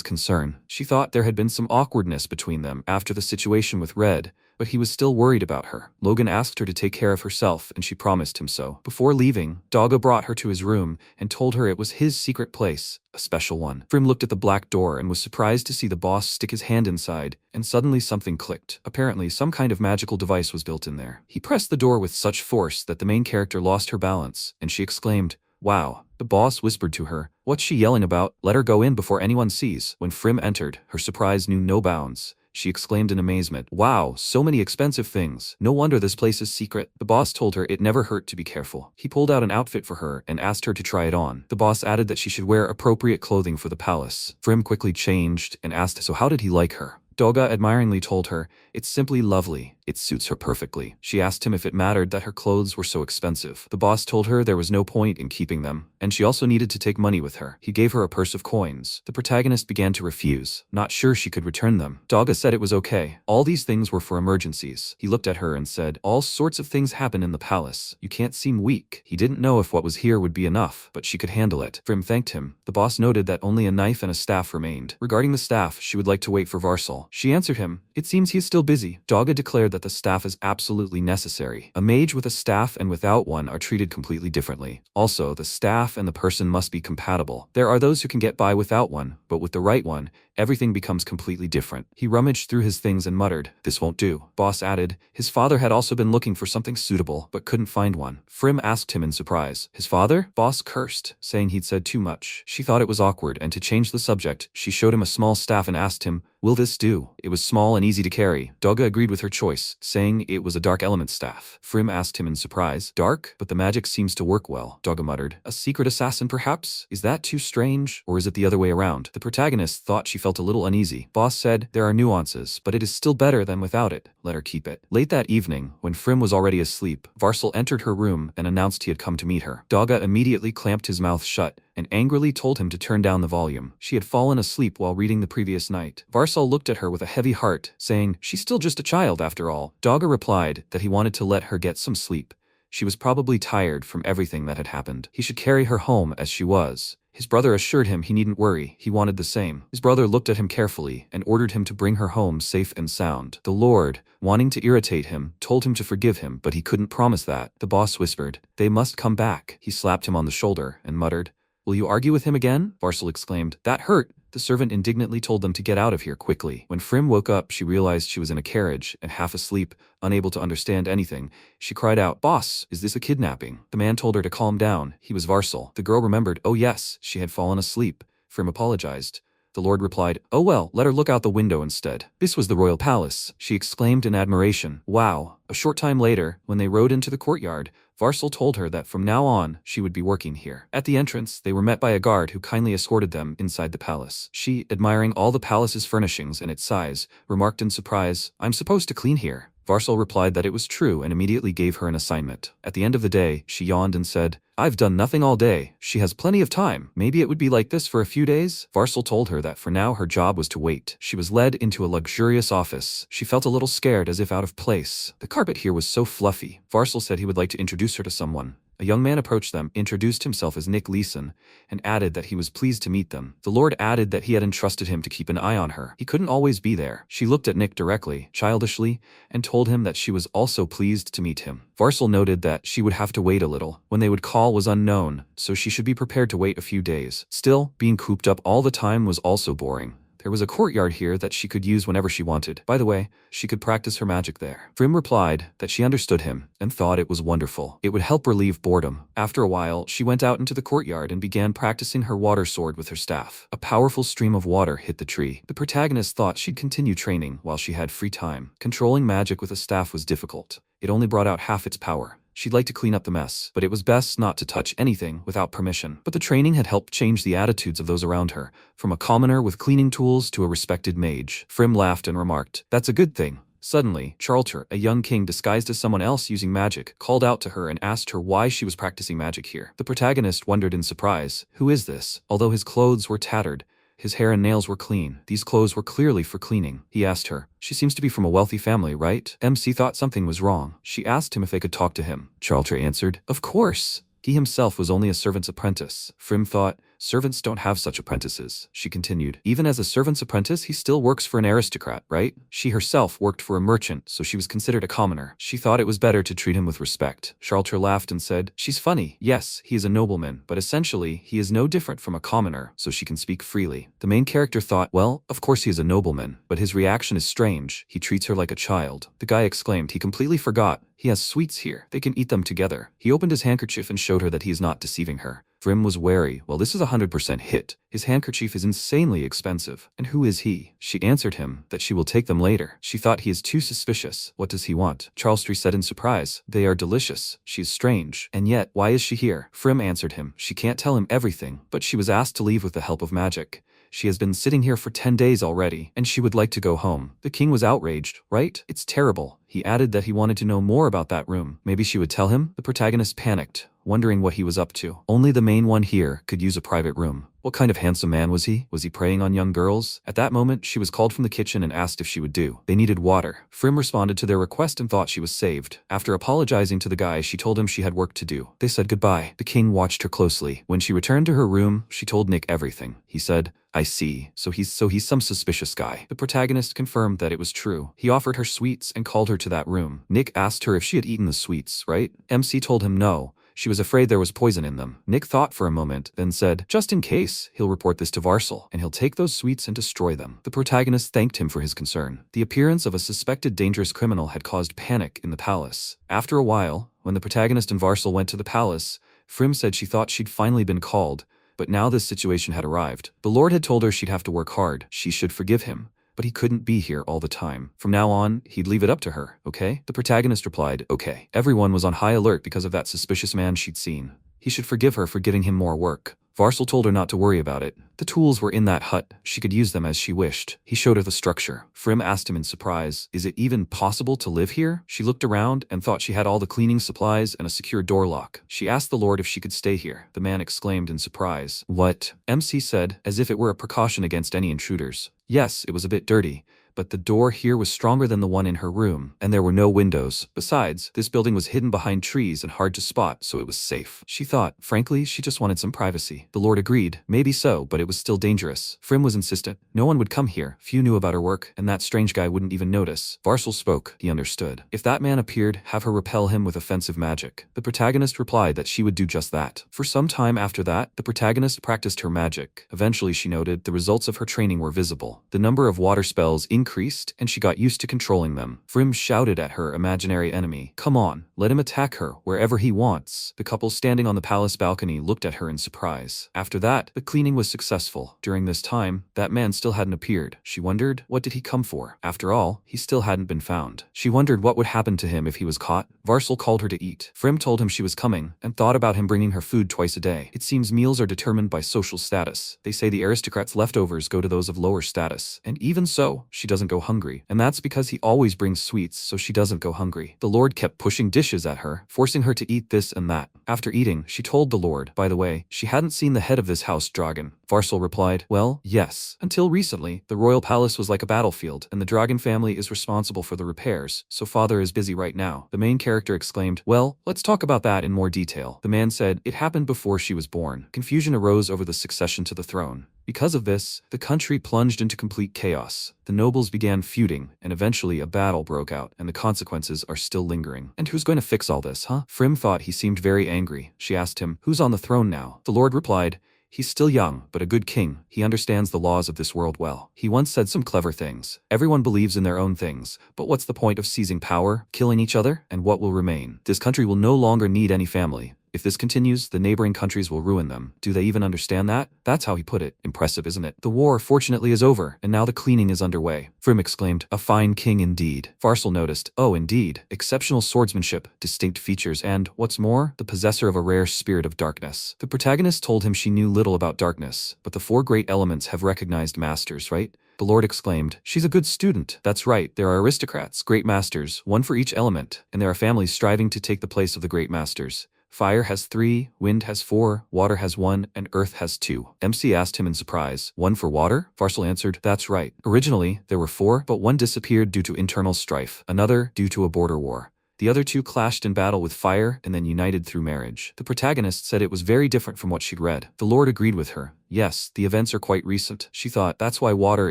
concern. She thought there had been some awkwardness between them after the situation with Red, but he was still worried about her. Logan asked her to take care of herself, and she promised him so. Before leaving, Dogga brought her to his room and told her it was his secret place, a special one. Frim looked at the black door and was surprised to see the boss stick his hand inside, and suddenly something clicked. Apparently, some kind of magical device was built in there. He pressed the door with such force that the main character lost her balance, and she exclaimed, "Wow." The boss whispered to her, "What's she yelling about? Let her go in before anyone sees." When Frim entered, her surprise knew no bounds. She exclaimed in amazement, "Wow, so many expensive things. No wonder this place is secret." The boss told her it never hurt to be careful. He pulled out an outfit for her and asked her to try it on. The boss added that she should wear appropriate clothing for the palace. Frim quickly changed and asked, so how did he like her? Dogga admiringly told her, "It's simply lovely. It suits her perfectly." She asked him if it mattered that her clothes were so expensive. The boss told her there was no point in keeping them, and she also needed to take money with her. He gave her a purse of coins. The protagonist began to refuse, not sure she could return them. Dogga said it was okay. All these things were for emergencies. He looked at her and said, "All sorts of things happen in the palace. You can't seem weak." He didn't know if what was here would be enough, but she could handle it. Frim thanked him. The boss noted that only a knife and a staff remained. Regarding the staff, she would like to wait for Varsel. She answered him, "It seems he is still busy." Dogga declared that the staff is absolutely necessary. A mage with a staff and without one are treated completely differently. Also, the staff and the person must be compatible. There are those who can get by without one, but with the right one, everything becomes completely different. He rummaged through his things and muttered, "This won't do." Boss added, his father had also been looking for something suitable, but couldn't find one. Frim asked him in surprise, "His father?" Boss cursed, saying he'd said too much. She thought it was awkward, and to change the subject, she showed him a small staff and asked him, "Will this do?" It was small and easy to carry. Dogga agreed with her choice, saying it was a dark element staff. Frim asked him in surprise, "Dark? But the magic seems to work well." Dogga muttered, "A secret assassin perhaps? Is that too strange? Or is it the other way around?" The protagonist thought she felt a little uneasy. Boss said, "There are nuances, but it is still better than without it. Let her keep it." Late that evening, when Frim was already asleep, Varsel entered her room and announced he had come to meet her. Dogga immediately clamped his mouth shut and angrily told him to turn down the volume. She had fallen asleep while reading the previous night. Varsel looked at her with a heavy heart, saying, "She's still just a child after all." Dogga replied that he wanted to let her get some sleep. She was probably tired from everything that had happened. He should carry her home as she was. His brother assured him he needn't worry, he wanted the same. His brother looked at him carefully and ordered him to bring her home safe and sound. The Lord, wanting to irritate him, told him to forgive him, but he couldn't promise that. The boss whispered, "They must come back." He slapped him on the shoulder and muttered, "Will you argue with him again?" Varsel exclaimed, "That hurt." The servant indignantly told them to get out of here quickly. When Frim woke up, she realized she was in a carriage and half asleep, unable to understand anything. She cried out, "Boss, is this a kidnapping?" The man told her to calm down. He was Varsal. The girl remembered, oh yes, she had fallen asleep. Frim apologized. The Lord replied, "Oh well, let her look out the window instead." This was the royal palace, she exclaimed in admiration. Wow. A short time later, when they rode into the courtyard, Varsal told her that from now on, she would be working here. At the entrance, they were met by a guard who kindly escorted them inside the palace. She, admiring all the palace's furnishings and its size, remarked in surprise, "I'm supposed to clean here." Varsal replied that it was true and immediately gave her an assignment. At the end of the day, she yawned and said, "I've done nothing all day. She has plenty of time. Maybe it would be like this for a few days?" Varsal told her that for now her job was to wait. She was led into a luxurious office. She felt a little scared, as if out of place. The carpet here was so fluffy. Varsal said he would like to introduce her to someone. A young man approached them, introduced himself as Nick Leeson, and added that he was pleased to meet them. The Lord added that he had entrusted him to keep an eye on her. He couldn't always be there. She looked at Nick directly, childishly, and told him that she was also pleased to meet him. Varsal noted that she would have to wait a little. When they would call was unknown, so she should be prepared to wait a few days. Still, being cooped up all the time was also boring. There was a courtyard here that she could use whenever she wanted. By the way, she could practice her magic there. Frim replied that she understood him and thought it was wonderful. It would help relieve boredom. After a while, she went out into the courtyard and began practicing her water sword with her staff. A powerful stream of water hit the tree. The protagonist thought she'd continue training while she had free time. Controlling magic with a staff was difficult. It only brought out half its power. She'd like to clean up the mess, but it was best not to touch anything without permission. But the training had helped change the attitudes of those around her, from a commoner with cleaning tools to a respected mage. Frim laughed and remarked, "That's a good thing." Suddenly, Charlter, a young king disguised as someone else using magic, called out to her and asked her why she was practicing magic here. The protagonist wondered in surprise, who is this? Although his clothes were tattered, his hair and nails were clean. These clothes were clearly for cleaning. He asked her, "She seems to be from a wealthy family, right?" MC thought something was wrong. She asked him if they could talk to him. Charlter answered, "Of course." He himself was only a servant's apprentice. Frim thought, servants don't have such apprentices. She continued, "Even as a servant's apprentice, he still works for an aristocrat, right?" She herself worked for a merchant, so she was considered a commoner. She thought it was better to treat him with respect. Charlter laughed and said, "She's funny. Yes, he is a nobleman, but essentially, he is no different from a commoner, so she can speak freely." The main character thought, well, of course he is a nobleman, but his reaction is strange. He treats her like a child. The guy exclaimed he completely forgot. He has sweets here. They can eat them together. He opened his handkerchief and showed her that he is not deceiving her. Frim was wary. Well, this is a 100% hit. His handkerchief is insanely expensive. And who is he? She answered him that she will take them later. She thought he is too suspicious. What does he want? Charlestre said in surprise, "They are delicious." She is strange. And yet, why is she here? Frim answered him. She can't tell him everything, but she was asked to leave with the help of magic. She has been sitting here for 10 days already, and she would like to go home. The king was outraged, right? It's terrible. He added that he wanted to know more about that room. Maybe she would tell him? The protagonist panicked, wondering what he was up to. Only the main one here could use a private room. What kind of handsome man was he? Was he preying on young girls? At that moment, she was called from the kitchen and asked if she would do. They needed water. Frim responded to their request and thought she was saved. After apologizing to the guy, she told him she had work to do. They said goodbye. The king watched her closely. When she returned to her room, she told Nick everything. He said, "I see. So he's some suspicious guy." The protagonist confirmed that it was true. He offered her sweets and called her to that room. Nick asked her if she had eaten the sweets, right? MC told him no. She was afraid there was poison in them. Nick thought for a moment, then said, "Just in case, he'll report this to Varsal, and he'll take those sweets and destroy them." The protagonist thanked him for his concern. The appearance of a suspected dangerous criminal had caused panic in the palace. After a while, when the protagonist and Varsal went to the palace, Frim said she thought she'd finally been called, but now this situation had arrived. The Lord had told her she'd have to work hard. She should forgive him. But he couldn't be here all the time. From now on, he'd leave it up to her, okay? The protagonist replied, okay. Everyone was on high alert because of that suspicious man she'd seen. He should forgive her for giving him more work. Varsal told her not to worry about it. The tools were in that hut. She could use them as she wished. He showed her the structure. Frim asked him in surprise, "Is it even possible to live here?" She looked around and thought she had all the cleaning supplies and a secure door lock. She asked the Lord if she could stay here. The man exclaimed in surprise. "What?" MC said, as if it were a precaution against any intruders. Yes, it was a bit dirty, but the door here was stronger than the one in her room, and there were no windows. Besides, this building was hidden behind trees and hard to spot, so it was safe. She thought, frankly, she just wanted some privacy. The Lord agreed. Maybe so, but it was still dangerous. Frym was insistent. No one would come here. Few knew about her work, and that strange guy wouldn't even notice. Varsal spoke. He understood. If that man appeared, have her repel him with offensive magic. The protagonist replied that she would do just that. For some time after that, the protagonist practiced her magic. Eventually, she noted, the results of her training were visible. The number of water spells increased, and she got used to controlling them. Frym shouted at her imaginary enemy, "Come on, let him attack her wherever he wants." The couple standing on the palace balcony looked at her in surprise. After that, the cleaning was successful. During this time, that man still hadn't appeared. She wondered, what did he come for? After all, he still hadn't been found. She wondered what would happen to him if he was caught. Varsal called her to eat. Frym told him she was coming, and thought about him bringing her food twice a day. It seems meals are determined by social status. They say the aristocrats' leftovers go to those of lower status. And even so, she doesn't go hungry. And that's because he always brings sweets, so she doesn't go hungry. The Lord kept pushing dishes at her, forcing her to eat this and that. After eating, she told the Lord, by the way, she hadn't seen the head of this house dragon. Varsal replied, well, yes. Until recently, the royal palace was like a battlefield, and the dragon family is responsible for the repairs, so father is busy right now. The main character exclaimed, well, let's talk about that in more detail. The man said, it happened before she was born. Confusion arose over the succession to the throne. Because of this, the country plunged into complete chaos. The nobles began feuding, and eventually a battle broke out, and the consequences are still lingering. And who's going to fix all this, huh? Frym thought he seemed very angry. She asked him, who's on the throne now? The Lord replied, he's still young, but a good king. He understands the laws of this world well. He once said some clever things. Everyone believes in their own things, but what's the point of seizing power, killing each other, and what will remain? This country will no longer need any family. If this continues, the neighboring countries will ruin them. Do they even understand that? That's how he put it. Impressive, isn't it? The war, fortunately, is over, and now the cleaning is underway. Frym exclaimed, a fine king indeed. Varsal noticed, oh indeed, exceptional swordsmanship, distinct features, and, what's more, the possessor of a rare spirit of darkness. The protagonist told him she knew little about darkness, but the four great elements have recognized masters, right? The Lord exclaimed, she's a good student. That's right, there are aristocrats, great masters, one for each element, and there are families striving to take the place of the great masters. Fire has 3, wind has 4, water has 1, and earth has 2. MC asked him in surprise, 1 for water? Varsal answered, that's right. Originally, there were 4, but 1 disappeared due to internal strife, another due to a border war. The other 2 clashed in battle with fire and then united through marriage. The protagonist said it was very different from what she'd read. The Lord agreed with her. Yes, the events are quite recent. She thought, that's why water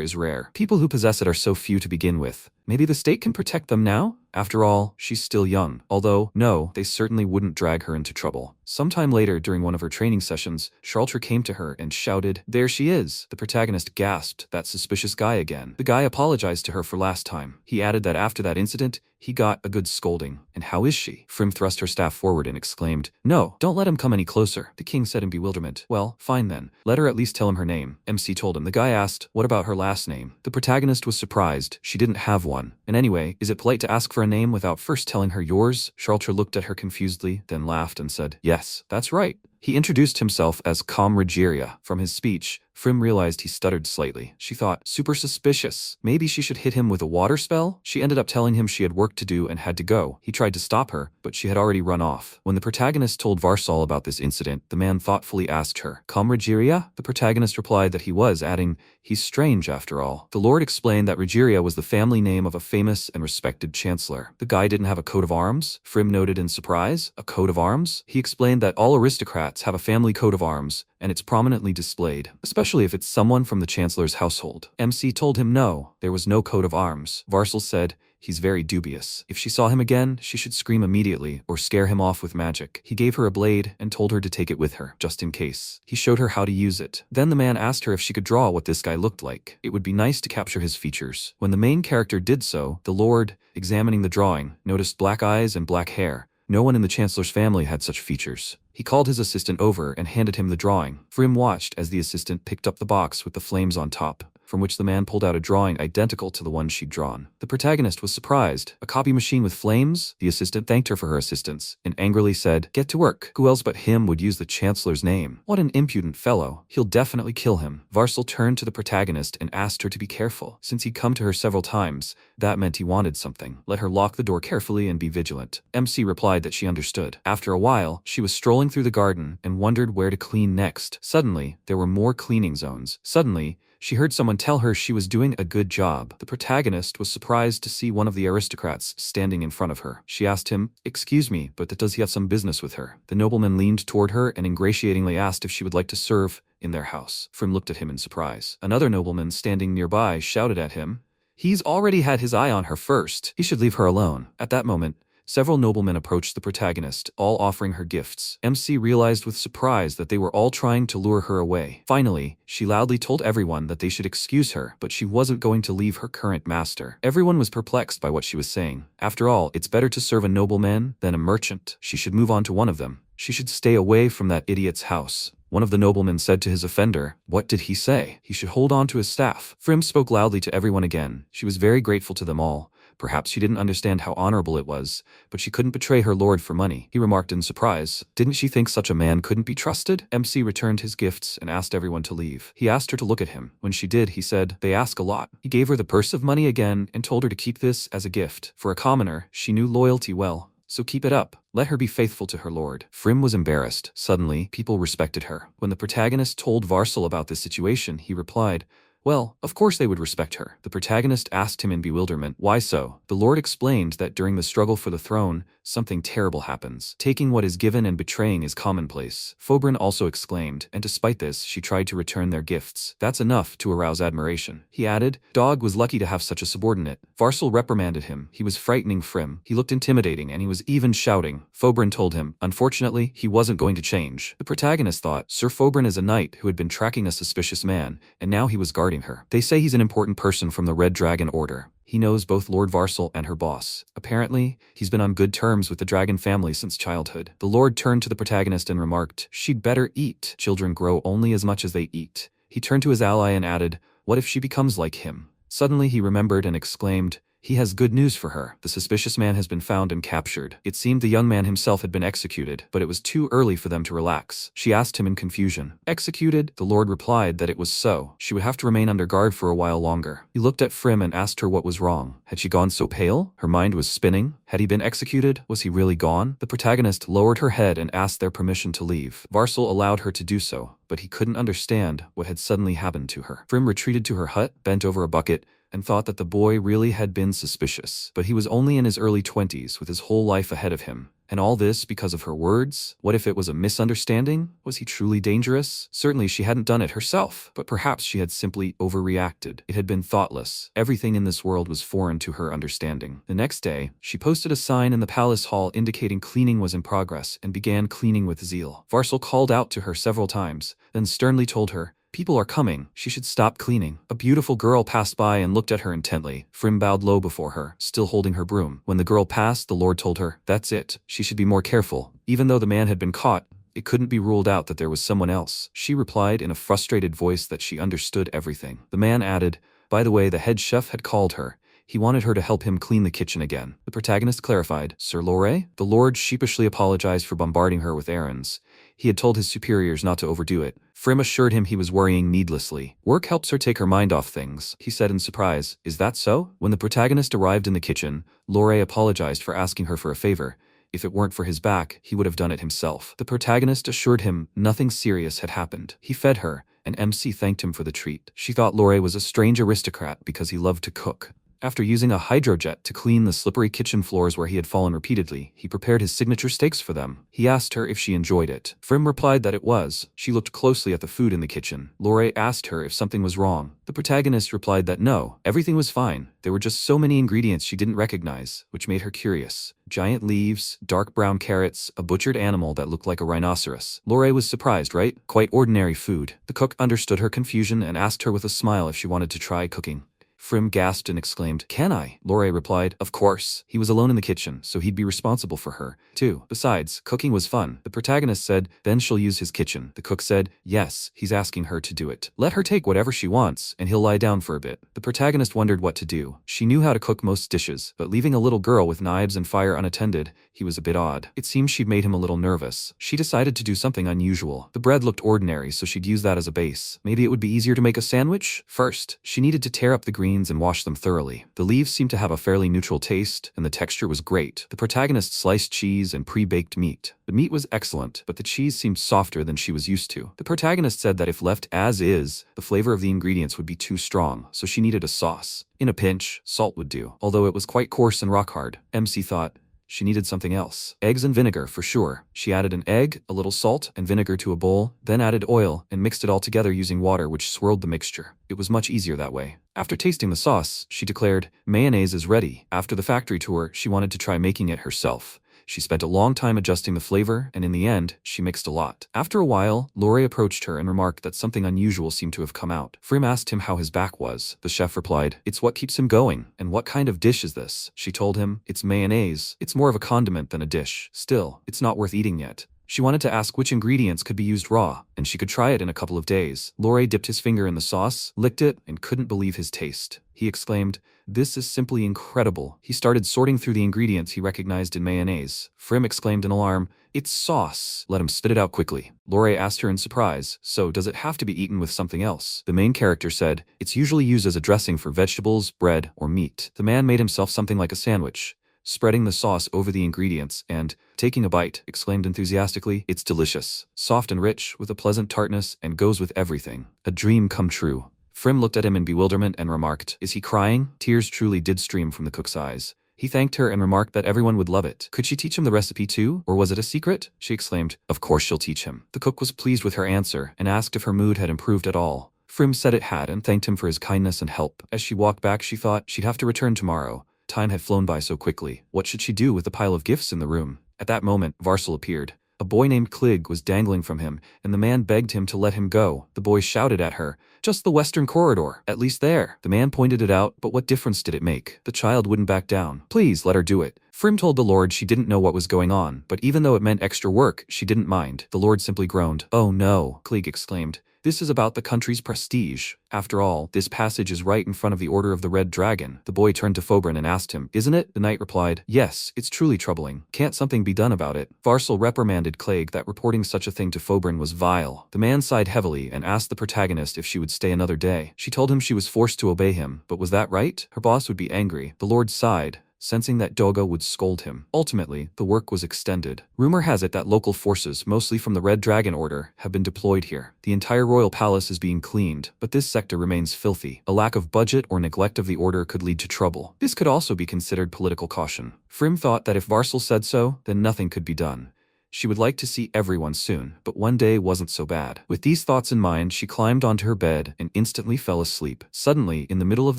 is rare. People who possess it are so few to begin with. Maybe the state can protect them now? After all, she's still young. Although, no, they certainly wouldn't drag her into trouble. Sometime later, during one of her training sessions, Charltre came to her and shouted, there she is. The protagonist gasped, that suspicious guy again. The guy apologized to her for last time. He added that after that incident, he got a good scolding. And how is she? Frym thrust her staff forward and exclaimed, no, don't let him come any closer. The king said in bewilderment, well, fine then. Let her at least tell him her name. MC told him. The guy asked, what about her last name? The protagonist was surprised. She didn't have one. And anyway, is it polite to ask for a name without first telling her yours? Charltre looked at her confusedly, then laughed and said, yes, that's right. He introduced himself as Comrageria. From his speech, Frym realized he stuttered slightly. She thought, super suspicious. Maybe she should hit him with a water spell? She ended up telling him she had work to do and had to go. He tried to stop her, but she had already run off. When the protagonist told Varsal about this incident, the man thoughtfully asked her, Comrageria? The protagonist replied that he was, adding, he's strange after all. The Lord explained that Ruggiero was the family name of a famous and respected chancellor. The guy didn't have a coat of arms? Frym noted in surprise. A coat of arms? He explained that all aristocrats have a family coat of arms, and it's prominently displayed, especially if it's someone from the chancellor's household. MC told him no, there was no coat of arms. Varsal said, he's very dubious. If she saw him again, she should scream immediately or scare him off with magic. He gave her a blade and told her to take it with her, just in case. He showed her how to use it. Then the man asked her if she could draw what this guy looked like. It would be nice to capture his features. When the main character did so, the Lord, examining the drawing, noticed black eyes and black hair. No one in the chancellor's family had such features. He called his assistant over and handed him the drawing. Frym watched as the assistant picked up the box with the flames on top, from which the man pulled out a drawing identical to the one she'd drawn. The protagonist was surprised. A copy machine with flames? The assistant thanked her for her assistance, and angrily said, get to work. Who else but him would use the chancellor's name? What an impudent fellow. He'll definitely kill him. Varsal turned to the protagonist and asked her to be careful. Since he'd come to her several times, that meant he wanted something. Let her lock the door carefully and be vigilant. MC replied that she understood. After a while, she was strolling through the garden and wondered where to clean next. Suddenly, there were more cleaning zones. Suddenly, She heard someone tell her she was doing a good job. The protagonist was surprised to see one of the aristocrats standing in front of her. She asked him, "Excuse me, but does he have some business with her?" The nobleman leaned toward her and ingratiatingly asked if she would like to serve in their house. Prim looked at him in surprise. Another nobleman standing nearby shouted at him, "He's already had his eye on her first. He should leave her alone." At that moment, several noblemen approached the protagonist, all offering her gifts. MC realized with surprise that they were all trying to lure her away. Finally, she loudly told everyone that they should excuse her, but she wasn't going to leave her current master. Everyone was perplexed by what she was saying. After all, it's better to serve a nobleman than a merchant. She should move on to one of them. She should stay away from that idiot's house. One of the noblemen said to his offender, "What did he say?" "He should hold on to his staff." Prim spoke loudly to everyone again. She was very grateful to them all. Perhaps she didn't understand how honorable it was, but she couldn't betray her lord for money. He remarked in surprise, "Didn't she think such a man couldn't be trusted?" MC returned his gifts and asked everyone to leave. He asked her to look at him. When she did, he said, "They ask a lot." He gave her the purse of money again and told her to keep this as a gift. For a commoner, she knew loyalty well. So keep it up. Let her be faithful to her lord. Prim was embarrassed. Suddenly, people respected her. When the protagonist told Varsel about this situation, he replied, "Well, of course they would respect her." The protagonist asked him in bewilderment, "Why so?" The lord explained that during the struggle for the throne, something terrible happens. Taking what is given and betraying is commonplace. Fobrin also exclaimed, and despite this, she tried to return their gifts. That's enough to arouse admiration. He added, Dog was lucky to have such a subordinate. Varsel reprimanded him. He was frightening Prim. He looked intimidating and he was even shouting. Fobrin told him, unfortunately, he wasn't going to change. The protagonist thought, Sir Fobrin is a knight who had been tracking a suspicious man, and now he was guarding her. They say he's an important person from the Red Dragon Order. He knows both Lord Varsel and her boss. Apparently, he's been on good terms with the dragon family since childhood. The lord turned to the protagonist and remarked, "She'd better eat. Children grow only as much as they eat." He turned to his ally and added, "What if she becomes like him?" Suddenly he remembered and exclaimed, "He has good news for her. The suspicious man has been found and captured." It seemed the young man himself had been executed, but it was too early for them to relax. She asked him in confusion. "Executed?" The lord replied that it was so. She would have to remain under guard for a while longer. He looked at Prim and asked her what was wrong. Had she gone so pale? Her mind was spinning. Had he been executed? Was he really gone? The protagonist lowered her head and asked their permission to leave. Varsel allowed her to do so, but he couldn't understand what had suddenly happened to her. Prim retreated to her hut, bent over a bucket, and thought that the boy really had been suspicious. But he was only in his early 20s with his whole life ahead of him. And all this because of her words? What if it was a misunderstanding? Was he truly dangerous? Certainly she hadn't done it herself, but perhaps she had simply overreacted. It had been thoughtless. Everything in this world was foreign to her understanding. The next day, she posted a sign in the palace hall indicating cleaning was in progress and began cleaning with zeal. Varsel called out to her several times, then sternly told her, "People are coming. She should stop cleaning." A beautiful girl passed by and looked at her intently. Prim bowed low before her, still holding her broom. When the girl passed, the lord told her, "That's it. She should be more careful." Even though the man had been caught, it couldn't be ruled out that there was someone else. She replied in a frustrated voice that she understood everything. The man added, "By the way, the head chef had called her. He wanted her to help him clean the kitchen again." The protagonist clarified, "Sir Lore?" The lord sheepishly apologized for bombarding her with errands. He had told his superiors not to overdo it. Prim assured him he was worrying needlessly. "Work helps her take her mind off things," he said in surprise. "Is that so?" When the protagonist arrived in the kitchen, Lore apologized for asking her for a favor. If it weren't for his back, he would have done it himself. The protagonist assured him nothing serious had happened. He fed her, and MC thanked him for the treat. She thought Lore was a strange aristocrat because he loved to cook. After using a hydrojet to clean the slippery kitchen floors where he had fallen repeatedly, he prepared his signature steaks for them. He asked her if she enjoyed it. Prim replied that it was. She looked closely at the food in the kitchen. Lore asked her if something was wrong. The protagonist replied that no, everything was fine. There were just so many ingredients she didn't recognize, which made her curious. Giant leaves, dark brown carrots, a butchered animal that looked like a rhinoceros. Lore was surprised, right? Quite ordinary food. The cook understood her confusion and asked her with a smile if she wanted to try cooking. Prim gasped and exclaimed, "Can I?" Lore replied, "Of course." He was alone in the kitchen, so he'd be responsible for her, too. Besides, cooking was fun. The protagonist said, "Then she'll use his kitchen." The cook said, "Yes, he's asking her to do it. Let her take whatever she wants, and he'll lie down for a bit." The protagonist wondered what to do. She knew how to cook most dishes, but leaving a little girl with knives and fire unattended, he was a bit odd. It seemed she'd made him a little nervous. She decided to do something unusual. The bread looked ordinary, so she'd use that as a base. Maybe it would be easier to make a sandwich? First, she needed to tear up the green greens and washed them thoroughly. The leaves seemed to have a fairly neutral taste, and the texture was great. The protagonist sliced cheese and pre-baked meat. The meat was excellent, but the cheese seemed softer than she was used to. The protagonist said that if left as is, the flavor of the ingredients would be too strong, so she needed a sauce. In a pinch, salt would do. Although it was quite coarse and rock hard, MC thought she needed something else. Eggs and vinegar, for sure. She added an egg, a little salt, and vinegar to a bowl, then added oil, and mixed it all together using water which swirled the mixture. It was much easier that way. After tasting the sauce, she declared, "Mayonnaise is ready." After the factory tour, she wanted to try making it herself. She spent a long time adjusting the flavor, and in the end, she mixed a lot. After a while, Lori approached her and remarked that something unusual seemed to have come out. Frim asked him how his back was. The chef replied, "It's what keeps him going." "And what kind of dish is this?" She told him, "It's mayonnaise. It's more of a condiment than a dish. Still, it's not worth eating yet." She wanted to ask which ingredients could be used raw, and she could try it in a couple of days. Lore dipped his finger in the sauce, licked it, and couldn't believe his taste. He exclaimed, "This is simply incredible." He started sorting through the ingredients he recognized in mayonnaise. Frim exclaimed in alarm, "It's sauce." "Let him spit it out quickly." Lore asked her in surprise, "So does it have to be eaten with something else?" The main character said, "It's usually used as a dressing for vegetables, bread, or meat." The man made himself something like a sandwich, spreading the sauce over the ingredients, and, taking a bite, exclaimed enthusiastically, "It's delicious. Soft and rich, with a pleasant tartness, and goes with everything. A dream come true." Frim looked at him in bewilderment and remarked, "Is he crying?" Tears truly did stream from the cook's eyes. He thanked her and remarked that everyone would love it. Could she teach him the recipe too, or was it a secret? She exclaimed, "Of course she'll teach him." The cook was pleased with her answer, and asked if her mood had improved at all. Frim said it had, and thanked him for his kindness and help. As she walked back, she thought she'd have to return tomorrow. Time had flown by so quickly. What should she do with the pile of gifts in the room? At that moment, Varsel appeared. A boy named Klig was dangling from him, and the man begged him to let him go. The boy shouted at her, "Just the western corridor, at least there." The man pointed it out, but what difference did it make? The child wouldn't back down. "Please, let her do it." Frim told the Lord she didn't know what was going on, but even though it meant extra work, she didn't mind. The Lord simply groaned. "Oh no," Klig exclaimed. "This is about the country's prestige. After all, this passage is right in front of the Order of the Red Dragon." The boy turned to Fobrin and asked him, "Isn't it?" The knight replied, "Yes, it's truly troubling. Can't something be done about it?" Varsel reprimanded Clegg that reporting such a thing to Fobrin was vile. The man sighed heavily and asked the protagonist if she would stay another day. She told him she was forced to obey him, but was that right? Her boss would be angry. The Lord sighed, sensing that Doga would scold him. Ultimately, the work was extended. Rumor has it that local forces, mostly from the Red Dragon Order, have been deployed here. The entire royal palace is being cleaned, but this sector remains filthy. A lack of budget or neglect of the order could lead to trouble. This could also be considered political caution. Frim thought that if Varsel said so, then nothing could be done. She would like to see everyone soon, but one day wasn't so bad. With these thoughts in mind, she climbed onto her bed and instantly fell asleep. Suddenly, in the middle of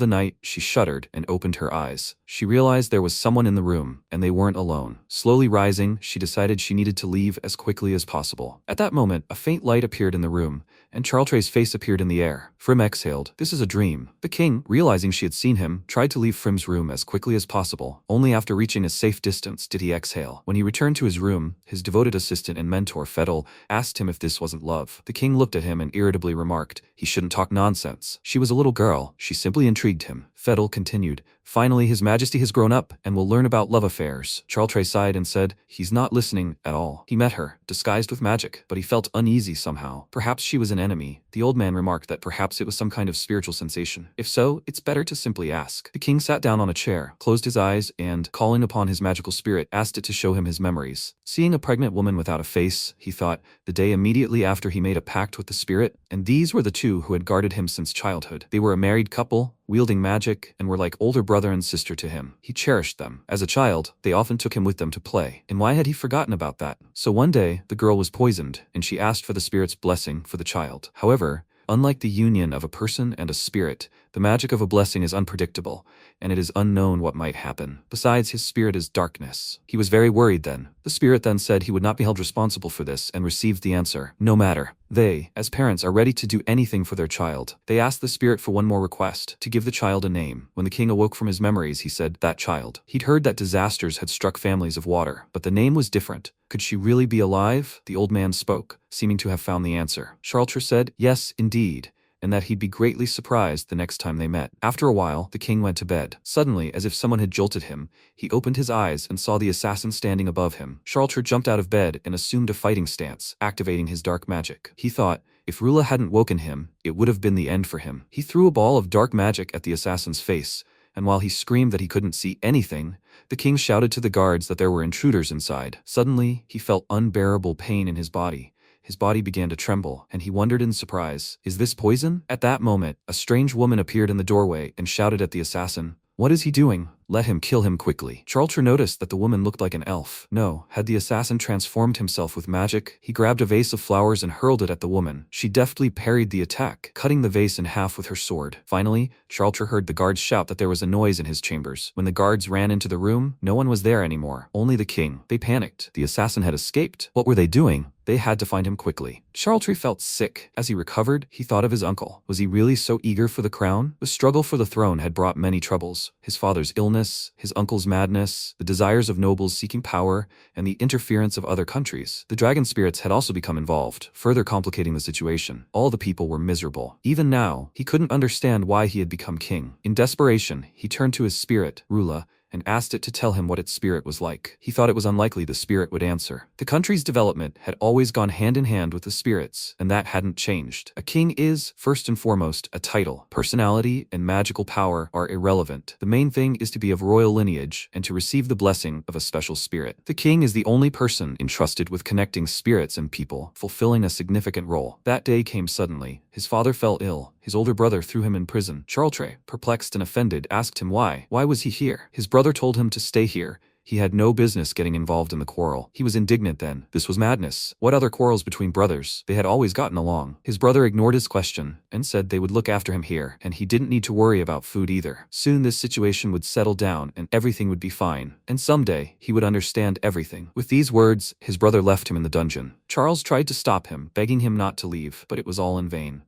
the night, she shuddered and opened her eyes. She realized there was someone in the room, and they weren't alone. Slowly rising, she decided she needed to leave as quickly as possible. At that moment, a faint light appeared in the room, and Charltre's face appeared in the air. Frim exhaled. "This is a dream." The king, realizing she had seen him, tried to leave Frim's room as quickly as possible. Only after reaching a safe distance did he exhale. When he returned to his room, his devoted assistant and mentor, Fedel, asked him if this wasn't love. The king looked at him and irritably remarked, "He shouldn't talk nonsense." She was a little girl. She simply intrigued him. Fedel continued, "Finally, His Majesty has grown up and will learn about love affairs." Charltre sighed and said, "He's not listening at all." He met her, disguised with magic, but he felt uneasy somehow. Perhaps she was an enemy. The old man remarked that perhaps it was some kind of spiritual sensation. If so, it's better to simply ask. The king sat down on a chair, closed his eyes, and, calling upon his magical spirit, asked it to show him his memories. Seeing a pregnant woman without a face, he thought, the day immediately after he made a pact with the spirit, and these were the two who had guarded him since childhood. They were a married couple, wielding magic, and were like older brother and sister to him. He cherished them. As a child, they often took him with them to play. And why had he forgotten about that? So one day, the girl was poisoned, and she asked for the spirit's blessing for the child. However, unlike the union of a person and a spirit, the magic of a blessing is unpredictable, and it is unknown what might happen. Besides, his spirit is darkness. He was very worried then. The spirit then said he would not be held responsible for this and received the answer, "No matter." They, as parents, are ready to do anything for their child. They asked the spirit for one more request, to give the child a name. When the king awoke from his memories, he said, "That child." He'd heard that disasters had struck families of water, but the name was different. Could she really be alive? The old man spoke, seeming to have found the answer. Charltre said, "Yes, indeed," and that he'd be greatly surprised the next time they met. After a while, the king went to bed. Suddenly, as if someone had jolted him, he opened his eyes and saw the assassin standing above him. Charltre jumped out of bed and assumed a fighting stance, activating his dark magic. He thought, If Rula hadn't woken him, it would have been the end for him. He threw a ball of dark magic at the assassin's face, and while he screamed that he couldn't see anything, the king shouted to the guards that there were intruders inside. Suddenly, he felt unbearable pain in his body. His body began to tremble, and he wondered in surprise, "Is this poison?" At that moment, a strange woman appeared in the doorway and shouted at the assassin, "What is he doing? Let him kill him quickly." Charles noticed that the woman looked like an elf. No, had the assassin transformed himself with magic? He grabbed a vase of flowers and hurled it at the woman. She deftly parried the attack, cutting the vase in half with her sword. Finally, Charles heard the guards shout that there was a noise in his chambers. When the guards ran into the room, no one was there anymore, only the king. They panicked. The assassin had escaped. What were they doing? They had to find him quickly. Charles felt sick. As he recovered, he thought of his uncle. Was he really so eager for the crown? The struggle for the throne had brought many troubles. His father's illness, his uncle's madness, the desires of nobles seeking power, and the interference of other countries. The dragon spirits had also become involved, further complicating the situation. All the people were miserable. Even now, he couldn't understand why he had become king. In desperation, he turned to his spirit, Rula, and asked it to tell him what its spirit was like. He thought it was unlikely the spirit would answer. The country's development had always gone hand in hand with the spirits, and that hadn't changed. A king is, first and foremost, a title. Personality and magical power are irrelevant. The main thing is to be of royal lineage and to receive the blessing of a special spirit. The king is the only person entrusted with connecting spirits and people, fulfilling a significant role. That day came suddenly. His father fell ill. His older brother threw him in prison. Charles, perplexed and offended, asked him why. Why was he here? His brother told him to stay here. He had no business getting involved in the quarrel. He was indignant then. This was madness. What other quarrels between brothers? They had always gotten along. His brother ignored his question and said they would look after him here, and he didn't need to worry about food either. Soon this situation would settle down and everything would be fine. And someday, he would understand everything. With these words, his brother left him in the dungeon. Charles tried to stop him, begging him not to leave, but it was all in vain.